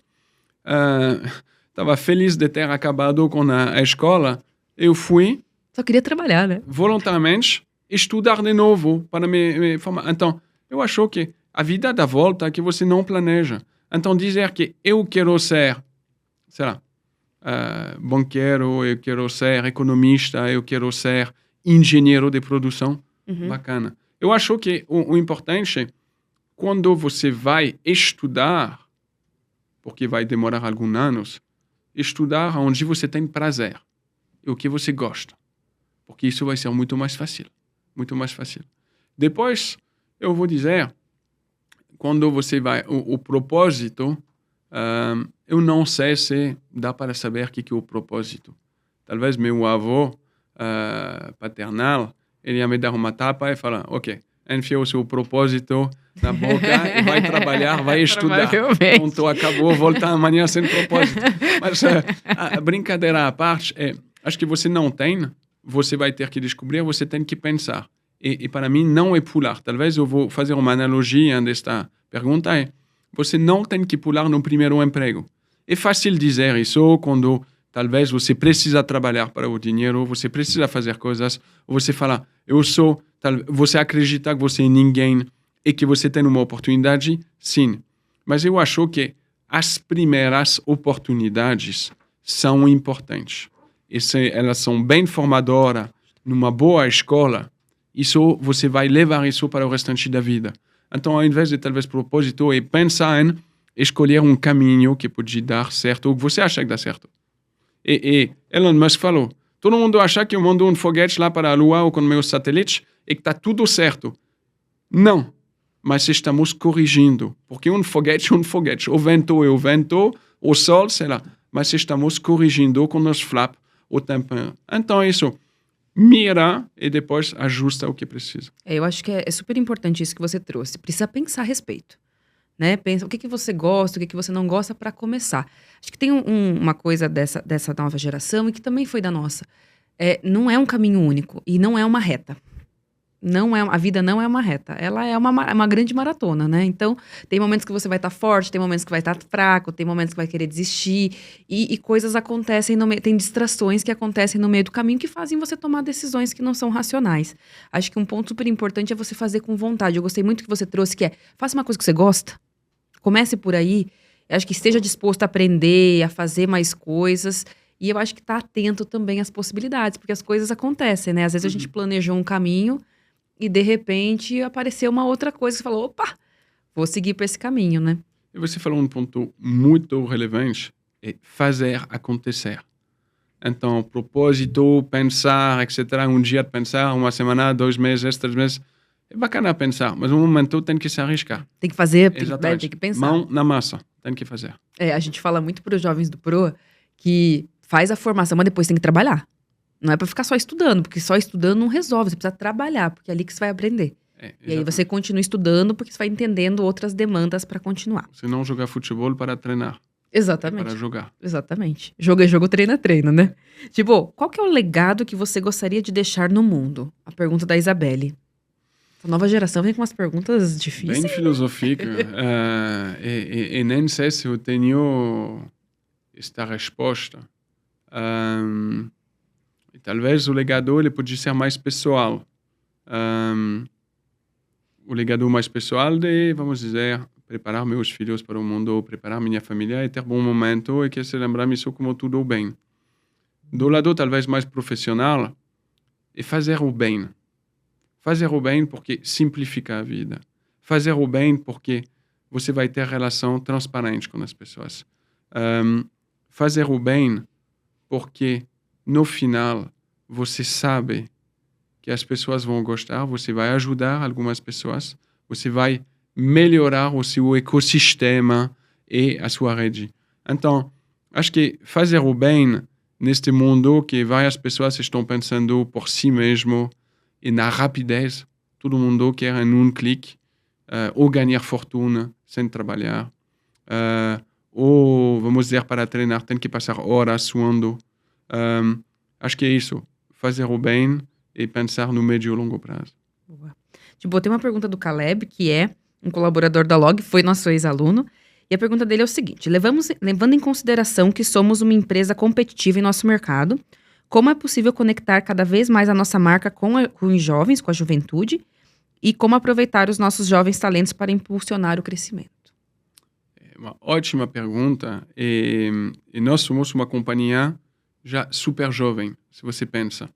Estava feliz de ter acabado com a escola. Eu fui... Só queria trabalhar, né? Voluntariamente, estudar de novo para me formar. Então, eu acho que a vida dá volta que você não planeja. Então, dizer que eu quero ser, sei lá, banqueiro, eu quero ser economista, eu quero ser engenheiro de produção, bacana. Eu acho que o importante, quando você vai estudar, porque vai demorar alguns anos, estudar onde você tem prazer e o que você gosta. Porque isso vai ser muito mais fácil. Muito mais fácil. Depois, eu vou dizer, quando você vai... O propósito, eu não sei se dá para saber o que é o propósito. Talvez meu avô paternal, ele ia me dar uma tapa e falar, ok, enfia o seu propósito na boca e vai trabalhar, vai estudar. Pronto, acabou, volta amanhã sem propósito. Mas a brincadeira à parte, acho que você não tem... Você vai ter que descobrir, você tem que pensar. E para mim, não é pular. Talvez eu vou fazer uma analogia desta pergunta. Você não tem que pular no primeiro emprego. É fácil dizer isso quando talvez você precisa trabalhar para o dinheiro, você precisa fazer coisas, ou você fala, você acredita que você é ninguém e que você tem uma oportunidade? Sim. Mas eu acho que as primeiras oportunidades são importantes. E se elas são bem formadoras, numa boa escola, isso, você vai levar isso para o restante da vida. Então, ao invés de talvez propósito, é pensar em escolher um caminho que pode dar certo, ou que você acha que dá certo. E Elon Musk falou, todo mundo acha que eu mando um foguete lá para a Lua ou com meus satélites e que está tudo certo. Não, mas estamos corrigindo, porque um foguete é um foguete. O vento é o vento, o sol, sei lá. Mas estamos corrigindo com os flaps o tempo. Então, isso mira e depois ajusta o que precisa. Eu acho que é super importante isso que você trouxe. Precisa pensar a respeito. Né? Pensa o que você gosta, o que você não gosta para começar. Acho que tem uma coisa dessa nova geração e que também foi da nossa. Não é um caminho único e não é uma reta. A vida não é uma reta, ela é uma grande maratona, né? Então, tem momentos que você vai estar forte, tem momentos que vai estar fraco, tem momentos que vai querer desistir, e coisas acontecem no meio, tem distrações que acontecem no meio do caminho que fazem você tomar decisões que não são racionais. Acho que um ponto super importante é você fazer com vontade. Eu gostei muito que você trouxe, que faça uma coisa que você gosta, comece por aí, acho que esteja disposto a aprender, a fazer mais coisas, e eu acho que tá atento também às possibilidades, porque as coisas acontecem, né? Às vezes a gente planejou um caminho, e, de repente, apareceu uma outra coisa que falou, opa, vou seguir por esse caminho, né? E você falou um ponto muito relevante, é fazer acontecer. Então, propósito, pensar, etc. Um dia de pensar, uma semana, 2 meses, 3 meses. É bacana pensar, mas no momento tem que se arriscar. Tem que fazer, tem que pensar. Mão na massa, tem que fazer. A gente fala muito para os jovens do Proa que faz a formação, mas depois tem que trabalhar. Não é para ficar só estudando, porque só estudando não resolve. Você precisa trabalhar, porque é ali que você vai aprender. E aí você continua estudando, porque você vai entendendo outras demandas para continuar. Você não jogar futebol para treinar. Exatamente. Para jogar. Exatamente. Jogo é jogo, treino é treino, né? Tipo, qual que é o legado que você gostaria de deixar no mundo? A pergunta da Isabelle. A nova geração vem com umas perguntas difíceis. Bem filosófica. E nem sei se eu tenho esta resposta. Talvez o legado ele pode ser mais pessoal. O legado mais pessoal de, vamos dizer, preparar meus filhos para o mundo, preparar minha família e ter bom momento e que se lembrar isso como tudo bem. Do lado talvez mais profissional, é fazer o bem. Fazer o bem porque simplifica a vida. Fazer o bem porque você vai ter relação transparente com as pessoas. Fazer o bem porque no final, você sabe que as pessoas vão gostar, você vai ajudar algumas pessoas, você vai melhorar o seu ecossistema e a sua rede. Então, acho que fazer o bem neste mundo que várias pessoas estão pensando por si mesmo e na rapidez, todo mundo quer em um clique, ou ganhar fortuna sem trabalhar, ou, vamos dizer, para treinar tem que passar horas suando. Acho que é isso, fazer o bem e pensar no médio e longo prazo. Boa. Tipo, tem uma pergunta do Caleb, que é um colaborador da Log, foi nosso ex-aluno, e a pergunta dele é o seguinte: levando em consideração que somos uma empresa competitiva em nosso mercado, como é possível conectar cada vez mais a nossa marca com os jovens, com a juventude, e como aproveitar os nossos jovens talentos para impulsionar o crescimento? É uma ótima pergunta, e nós somos uma companhia já super jovem, se você pensa.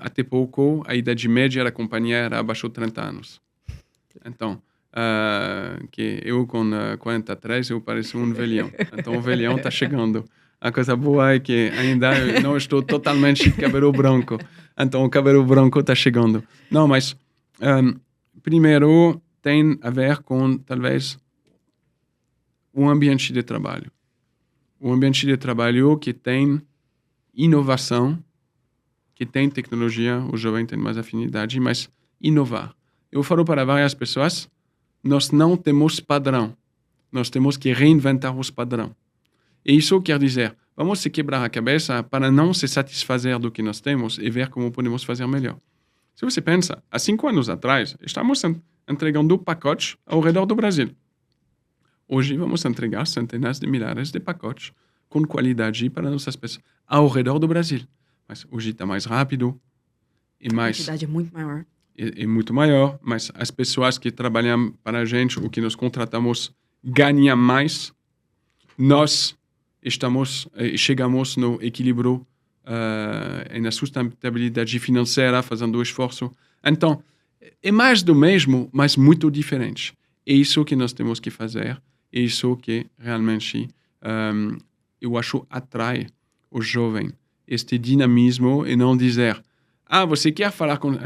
Até pouco, a idade média da companhia era abaixo de 30 anos. Então, que eu com 43, eu pareço um velhão. Então, o velhão está chegando. A coisa boa é que ainda eu não estou totalmente de cabelo branco. Então, o cabelo branco está chegando. Não, mas, primeiro, tem a ver com, talvez, um ambiente de trabalho. Um ambiente de trabalho que tem inovação, que tem tecnologia, o jovem tem mais afinidade, mas inovar. Eu falo para várias pessoas, nós não temos padrão. Nós temos que reinventar os padrões. E isso quer dizer, vamos se quebrar a cabeça para não se satisfazer do que nós temos e ver como podemos fazer melhor. Se você pensa, há 5 anos atrás, estamos entregando pacotes ao redor do Brasil. Hoje vamos entregar centenas de milhares de pacotes com qualidade para nossas pessoas ao redor do Brasil. Mas hoje está mais rápido e mais... A quantidade é muito maior. É muito maior, mas as pessoas que trabalham para a gente, o que nós contratamos, ganham mais. Nós chegamos no equilíbrio e na sustentabilidade financeira, fazendo o esforço. Então, é mais do mesmo, mas muito diferente. É isso que nós temos que fazer. É isso que realmente eu acho atrai o jovem. Este dinamismo e não dizer, você quer falar com...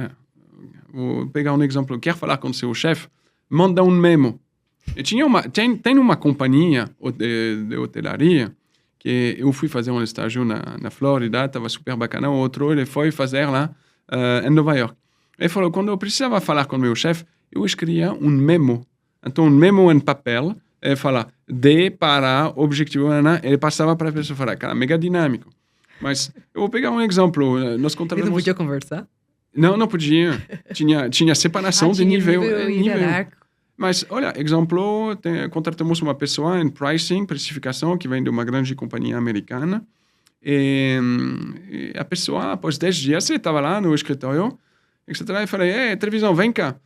vou pegar um exemplo, quer falar com seu chefe, manda um memo. E tem uma companhia de hotelaria que eu fui fazer um estágio na Flórida, estava super bacana, o outro ele foi fazer lá em Nova York. Ele falou, quando eu precisava falar com meu chefe, eu escrevia um memo. Então, um memo em papel, ele fala, D para objetivo, ele passava para a pessoa falar, cara, mega dinâmico. Mas eu vou pegar um exemplo. Nós contratamos... Ele não podia conversar? Não podia. Tinha separação de nível. Mas, olha, exemplo, contratamos uma pessoa em pricing, precificação, que vem de uma grande companhia americana. E a pessoa, após 10 dias, estava lá no escritório, etc. E falei, televisão, vem cá.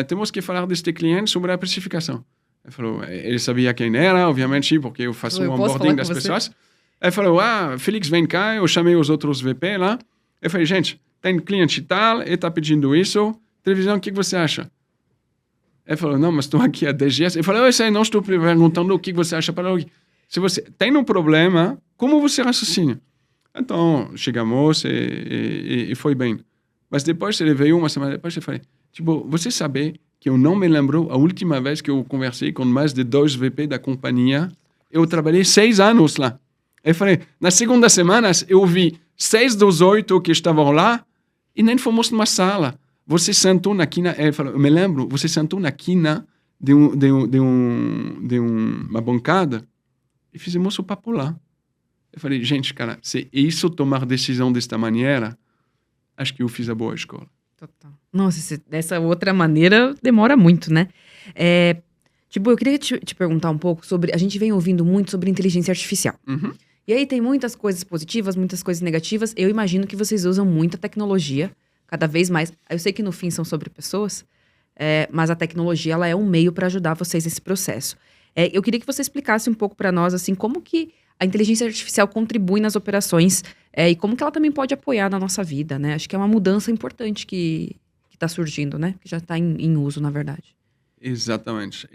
Temos que falar deste cliente sobre a precificação. Ele sabia quem era, obviamente, porque eu faço um onboarding das pessoas. Ele falou, Félix, vem cá. Eu chamei os outros VP lá. Eu falei, gente, tem cliente tal, ele está pedindo isso. Televisão, o que você acha? Ele falou, não, mas estou aqui há 10 dias. Ele falou, eu sei, não estou perguntando o que você acha para o... Se você tem um problema, como você raciocina? Então, chegamos e foi bem. Mas depois ele veio uma semana depois e falei, você sabe que eu não me lembro a última vez que eu conversei com mais de 2 VP da companhia. Eu trabalhei 6 anos lá. Eu falei, nas segundas semanas, eu vi 6 dos 8 que estavam lá e nem fomos numa sala. Você sentou na quina, ele falou, eu me lembro, você sentou na quina de uma bancada e fizemos o papo lá. Eu falei, gente, cara, se isso tomar decisão desta maneira, acho que eu fiz a boa escola. Total. Nossa, dessa outra maneira demora muito, né? Eu queria te perguntar um pouco sobre... A gente vem ouvindo muito sobre inteligência artificial. Uhum. E aí tem muitas coisas positivas, muitas coisas negativas. Eu imagino que vocês usam muita tecnologia, cada vez mais. Eu sei que no fim são sobre pessoas, mas a tecnologia ela é um meio para ajudar vocês nesse processo. Eu queria que você explicasse um pouco para nós, assim, como que a inteligência artificial contribui nas operações e como que ela também pode apoiar na nossa vida, né? Acho que é uma mudança importante que está surgindo, né? Que já está em uso, na verdade. Exatamente.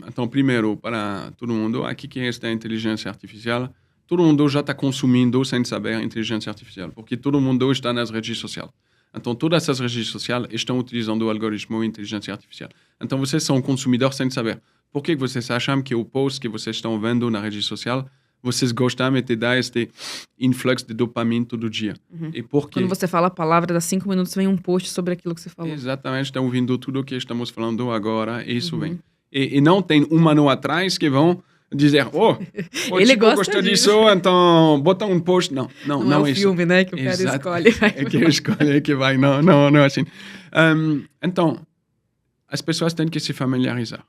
Então, primeiro, para todo mundo, aqui que é esta inteligência artificial, todo mundo já está consumindo sem saber a inteligência artificial, porque todo mundo está nas redes sociais. Então, todas essas redes sociais estão utilizando o algoritmo e a inteligência artificial. Então, vocês são consumidores sem saber. Por que vocês acham que o post que vocês estão vendo na rede social vocês gostam e te dá este influxo de dopamina todo dia. E porque... Quando você fala a palavra, dá 5 minutos, vem um post sobre aquilo que você falou. Exatamente, estão ouvindo tudo o que estamos falando agora, e isso vem. E não tem um ano atrás que vão dizer, o Ele Chico gosta disso, então bota um post. Não é o isso. filme, né, que o cara escolhe. É que escolhe que vai, não é assim. Então, as pessoas têm que se familiarizar.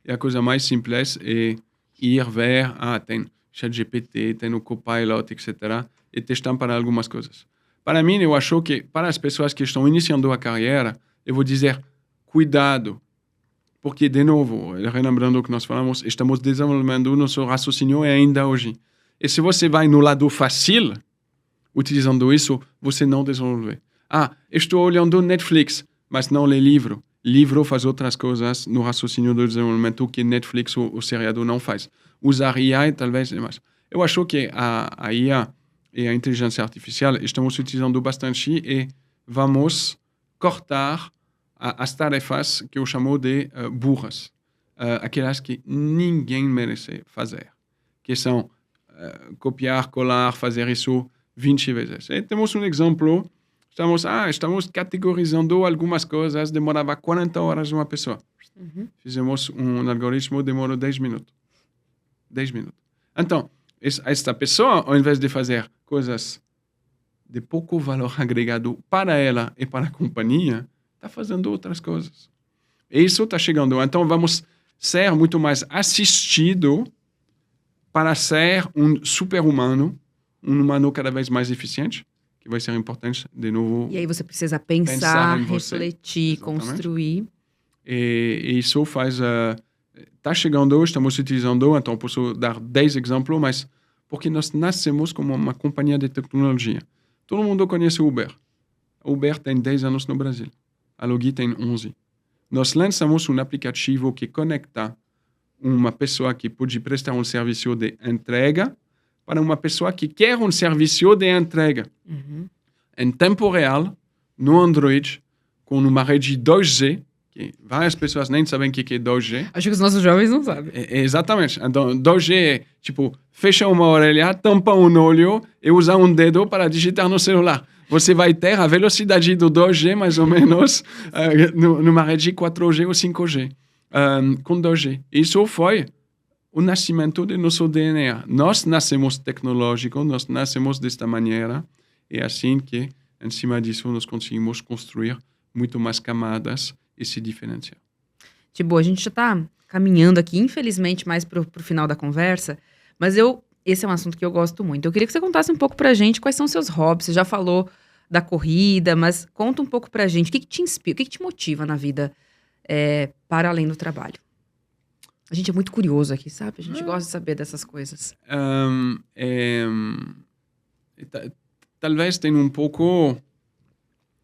E a coisa mais simples é ir ver, tem ChatGPT, tem o Copilot, etc. E testar para algumas coisas. Para mim, eu acho que para as pessoas que estão iniciando a carreira, eu vou dizer, cuidado. Porque, de novo, relembrando o que nós falamos, estamos desenvolvendo o nosso raciocínio ainda hoje. E se você vai no lado fácil, utilizando isso, você não desenvolve. Estou olhando Netflix, mas não lê livro. Livro faz outras coisas no raciocínio do desenvolvimento que Netflix ou o seriado não faz. Usar IA talvez é mais. Eu acho que a IA e a inteligência artificial estamos utilizando bastante e vamos cortar as tarefas que eu chamo de burras. Aquelas que ninguém merece fazer. Que são copiar, colar, fazer isso 20 vezes. E temos um exemplo. Estamos categorizando algumas coisas. Demorava 40 horas uma pessoa. Fizemos um algoritmo, demorou 10 minutos. 10 minutos. Então, esta pessoa, ao invés de fazer coisas de pouco valor agregado para ela e para a companhia, está fazendo outras coisas. E isso está chegando. Então, vamos ser muito mais assistido para ser um super-humano, um humano cada vez mais eficiente, que vai ser importante, de novo. E aí você precisa pensar refletir, construir. E isso faz... Está chegando, estamos utilizando, então posso dar 10 exemplos, mas porque nós nascemos como uma companhia de tecnologia. Todo mundo conhece o Uber. O Uber tem 10 anos no Brasil. A Logi tem 11. Nós lançamos um aplicativo que conecta uma pessoa que pode prestar um serviço de entrega para uma pessoa que quer um serviço de entrega. Em tempo real, no Android, com uma rede 2G, que várias pessoas nem sabem o que é 2G. Acho que os nossos jovens não sabem. Exatamente. Então, 2G é, fecha uma orelha, tampa um olho e usa um dedo para digitar no celular. Você vai ter a velocidade do 2G, mais ou menos, numa rede 4G ou 5G, com 2G. Isso foi o nascimento do nosso DNA. Nós nascemos tecnológico, nós nascemos desta maneira, e assim que, em cima disso, nós conseguimos construir muito mais camadas e se diferenciar. A gente já está caminhando aqui, infelizmente, mais para o final da conversa, mas esse é um assunto que eu gosto muito. Eu queria que você contasse um pouco pra gente quais são seus hobbies. Você já falou da corrida, mas conta um pouco pra gente. O que te inspira, o que te motiva na vida para além do trabalho? A gente é muito curioso aqui, sabe? A gente gosta de saber dessas coisas. Talvez tenha um pouco...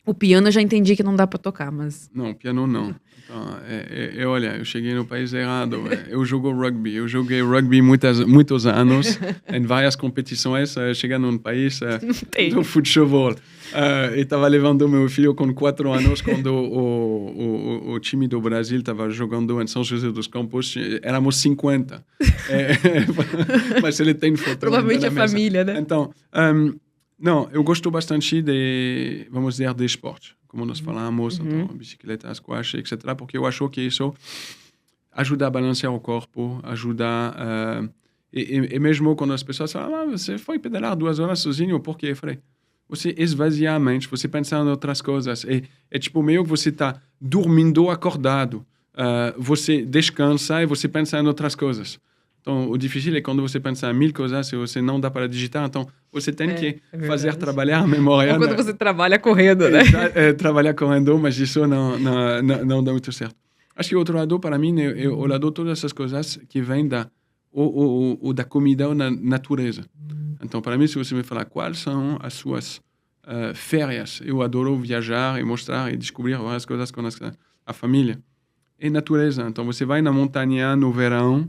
O piano eu já entendi que não dá para tocar, mas... Não, piano não. Então, olha, eu cheguei no país errado. Eu jogo rugby. Eu joguei rugby muitos anos, em várias competições. Cheguei num país do futebol. E estava levando meu filho com 4 anos quando o time do Brasil estava jogando em São José dos Campos. Éramos 50. Mas ele tem foto. Provavelmente a família, né? Então... não, eu gosto bastante de, vamos dizer, de esporte, como nós falamos, então, bicicleta, squash, etc., porque eu acho que isso ajuda a balancear o corpo, ajuda e mesmo quando as pessoas falam, você foi pedalar 2 horas sozinho, por quê? Eu falei, você esvazia a mente, você pensa em outras coisas, é tipo meio que você está dormindo acordado, você descansa e você pensa em outras coisas. Então, o difícil é quando você pensa em 1000 coisas e você não dá para digitar. Então, você tem que fazer trabalhar a memória. Ou quando você trabalha correndo, né? Trabalhar correndo, mas isso não dá muito certo. Acho que o outro lado, para mim, é o lado de todas essas coisas que vêm da comida ou da natureza. Então, para mim, se você me falar quais são as suas férias, eu adoro viajar e mostrar e descobrir várias coisas com a família. É natureza. Então, você vai na montanha no verão,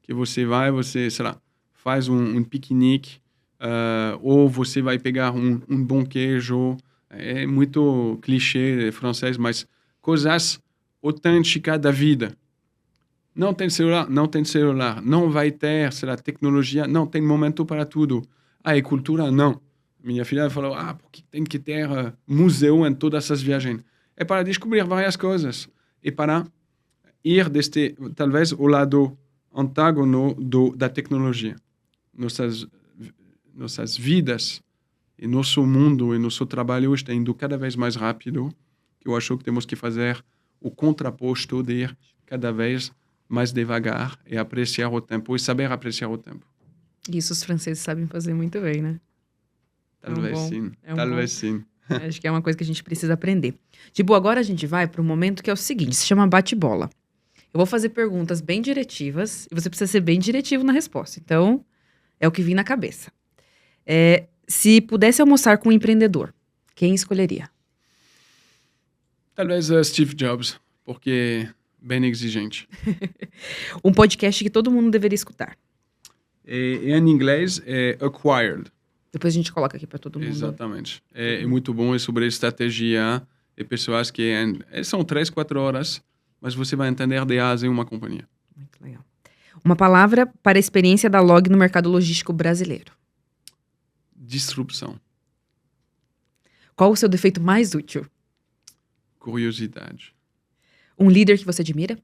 que você sei lá, faz um piquenique, ou você vai pegar um bom queijo, é muito clichê francês, mas coisas autênticas da vida. Não tem celular? Não tem celular. Não vai ter, sei lá, tecnologia? Não, tem momento para tudo. Ah, e cultura? Não. Minha filha falou, porque tem que ter museu em todas essas viagens. É para descobrir várias coisas. E para ir talvez, o lado antágono da tecnologia. Nossas vidas e nosso mundo e nosso trabalho está indo cada vez mais rápido, que eu acho que temos que fazer o contraposto de ir cada vez mais devagar e apreciar o tempo e saber apreciar o tempo. Isso os franceses sabem fazer muito bem, né? Talvez sim. Sim. Acho que é uma coisa que a gente precisa aprender. Tipo, agora a gente vai para um momento que é o seguinte, se chama bate-bola. Eu vou fazer perguntas bem diretivas e você precisa ser bem diretivo na resposta. Então, é o que vem na cabeça. Se pudesse almoçar com um empreendedor, quem escolheria? Talvez Steve Jobs, porque bem exigente. Um podcast que todo mundo deveria escutar. Em inglês é Acquired. Depois a gente coloca aqui para todo mundo. Exatamente. É muito bom, é sobre estratégia e pessoas que são 3, 4 horas, mas você vai entender de A a Z uma companhia. Muito legal. Uma palavra para a experiência da Log no mercado logístico brasileiro. Disrupção. Qual o seu defeito mais útil? Curiosidade. Um líder que você admira?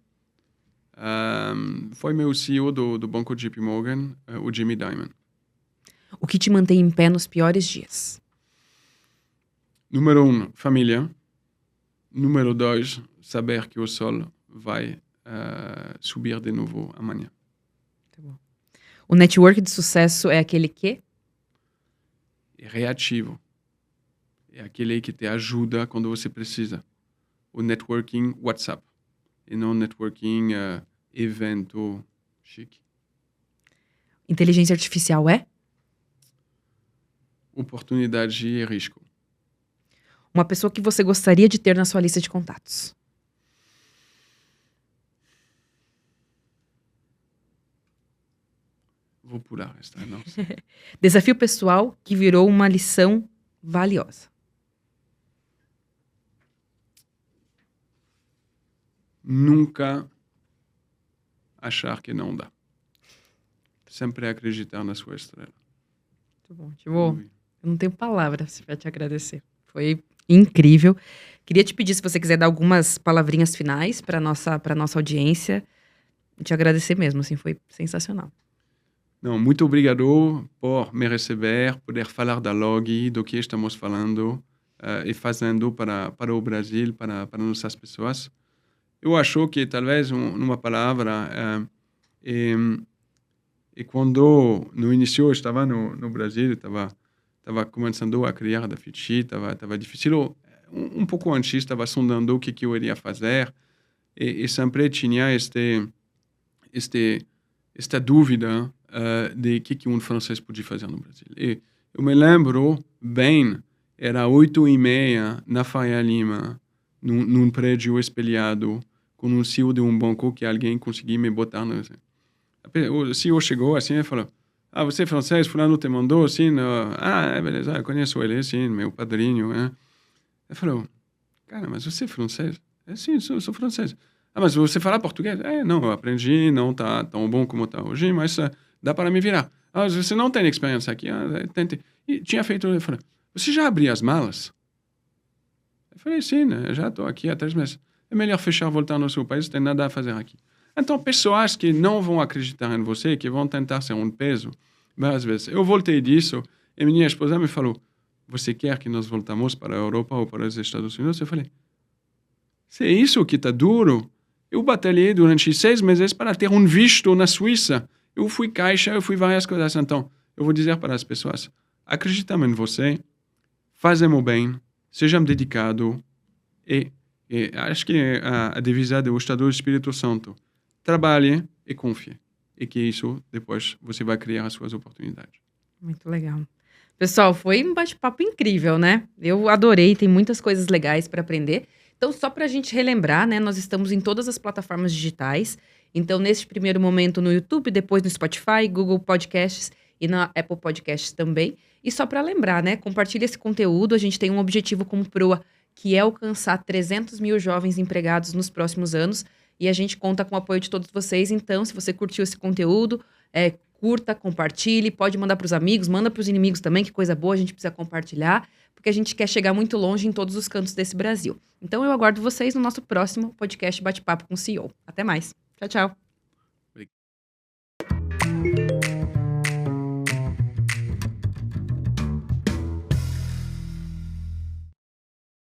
Foi meu CEO do banco JP Morgan, o Jamie Dimon. O que te mantém em pé nos piores dias? Número 1, família. Número 2, saber que o sol vai subir de novo amanhã. Tá bom. O network de sucesso é aquele que? É reativo. É aquele que te ajuda quando você precisa. O networking WhatsApp. E não networking evento chique. Inteligência artificial é? Oportunidade e risco. Uma pessoa que você gostaria de ter na sua lista de contatos. Vou pular esta, não. Desafio pessoal que virou uma lição valiosa. Nunca achar que não dá. Sempre acreditar na sua estrela. Muito bom. Tipo, eu não tenho palavras para te agradecer. Foi incrível. Queria te pedir, se você quiser dar algumas palavrinhas finais para nossa audiência. Te agradecer mesmo, assim, foi sensacional. Não, muito obrigado por me receber, poder falar da Log, do que estamos falando e fazendo para o Brasil, para nossas pessoas. Eu acho que talvez numa palavra, e quando no início eu estava no Brasil, estava começando a criar da Fitchi, estava difícil, um pouco antes estava sondando o que eu iria fazer e sempre tinha esta dúvida de que um francês podia fazer no Brasil. E eu me lembro bem, era 8h30 na Faria Lima, num prédio espelhado, com um CEO de um banco que alguém conseguiu me botar no... O CEO chegou assim e falou, você é francês? Fulano te mandou? Assim, beleza, eu conheço ele, sim, meu padrinho. Ele falou, cara, mas você é francês? Sim, sou francês. Mas você fala português? Não, eu aprendi, não tá tão bom como tá hoje, mas dá para me virar. Você não tem experiência aqui? Tente. E tinha feito, ele falou, você já abriu as malas? Eu falei, sim, né? Já estou aqui há 3 meses. É melhor fechar, voltar no seu país, não tem nada a fazer aqui. Então, pessoas que não vão acreditar em você, que vão tentar ser um peso, várias vezes. Eu voltei disso e minha esposa me falou, você quer que nós voltamos para a Europa ou para os Estados Unidos? Eu falei, se é isso que está duro, eu batalhei durante 6 meses para ter um visto na Suíça. Eu fui caixa, eu fui várias coisas. Então, eu vou dizer para as pessoas, acreditamos em você, fazemos bem, sejamos dedicados e acho que a divisa do Estado do Espírito Santo, trabalhe e confie. E que isso, depois, você vai criar as suas oportunidades. Muito legal. Pessoal, foi um bate-papo incrível, né? Eu adorei, tem muitas coisas legais para aprender. Então, só para a gente relembrar, né? Nós estamos em todas as plataformas digitais. Então, neste primeiro momento no YouTube, depois no Spotify, Google Podcasts e na Apple Podcasts também. E só para lembrar, né? Compartilhe esse conteúdo. A gente tem um objetivo como Proa, que é alcançar 300 mil jovens empregados nos próximos anos. e a gente conta com o apoio de todos vocês. Então, se você curtiu esse conteúdo, curta, compartilhe, pode mandar para os amigos, manda para os inimigos também, que coisa boa, a gente precisa compartilhar, porque a gente quer chegar muito longe em todos os cantos desse Brasil. Então, eu aguardo vocês no nosso próximo podcast Bate-Papo com o CEO. Até mais. Tchau, tchau.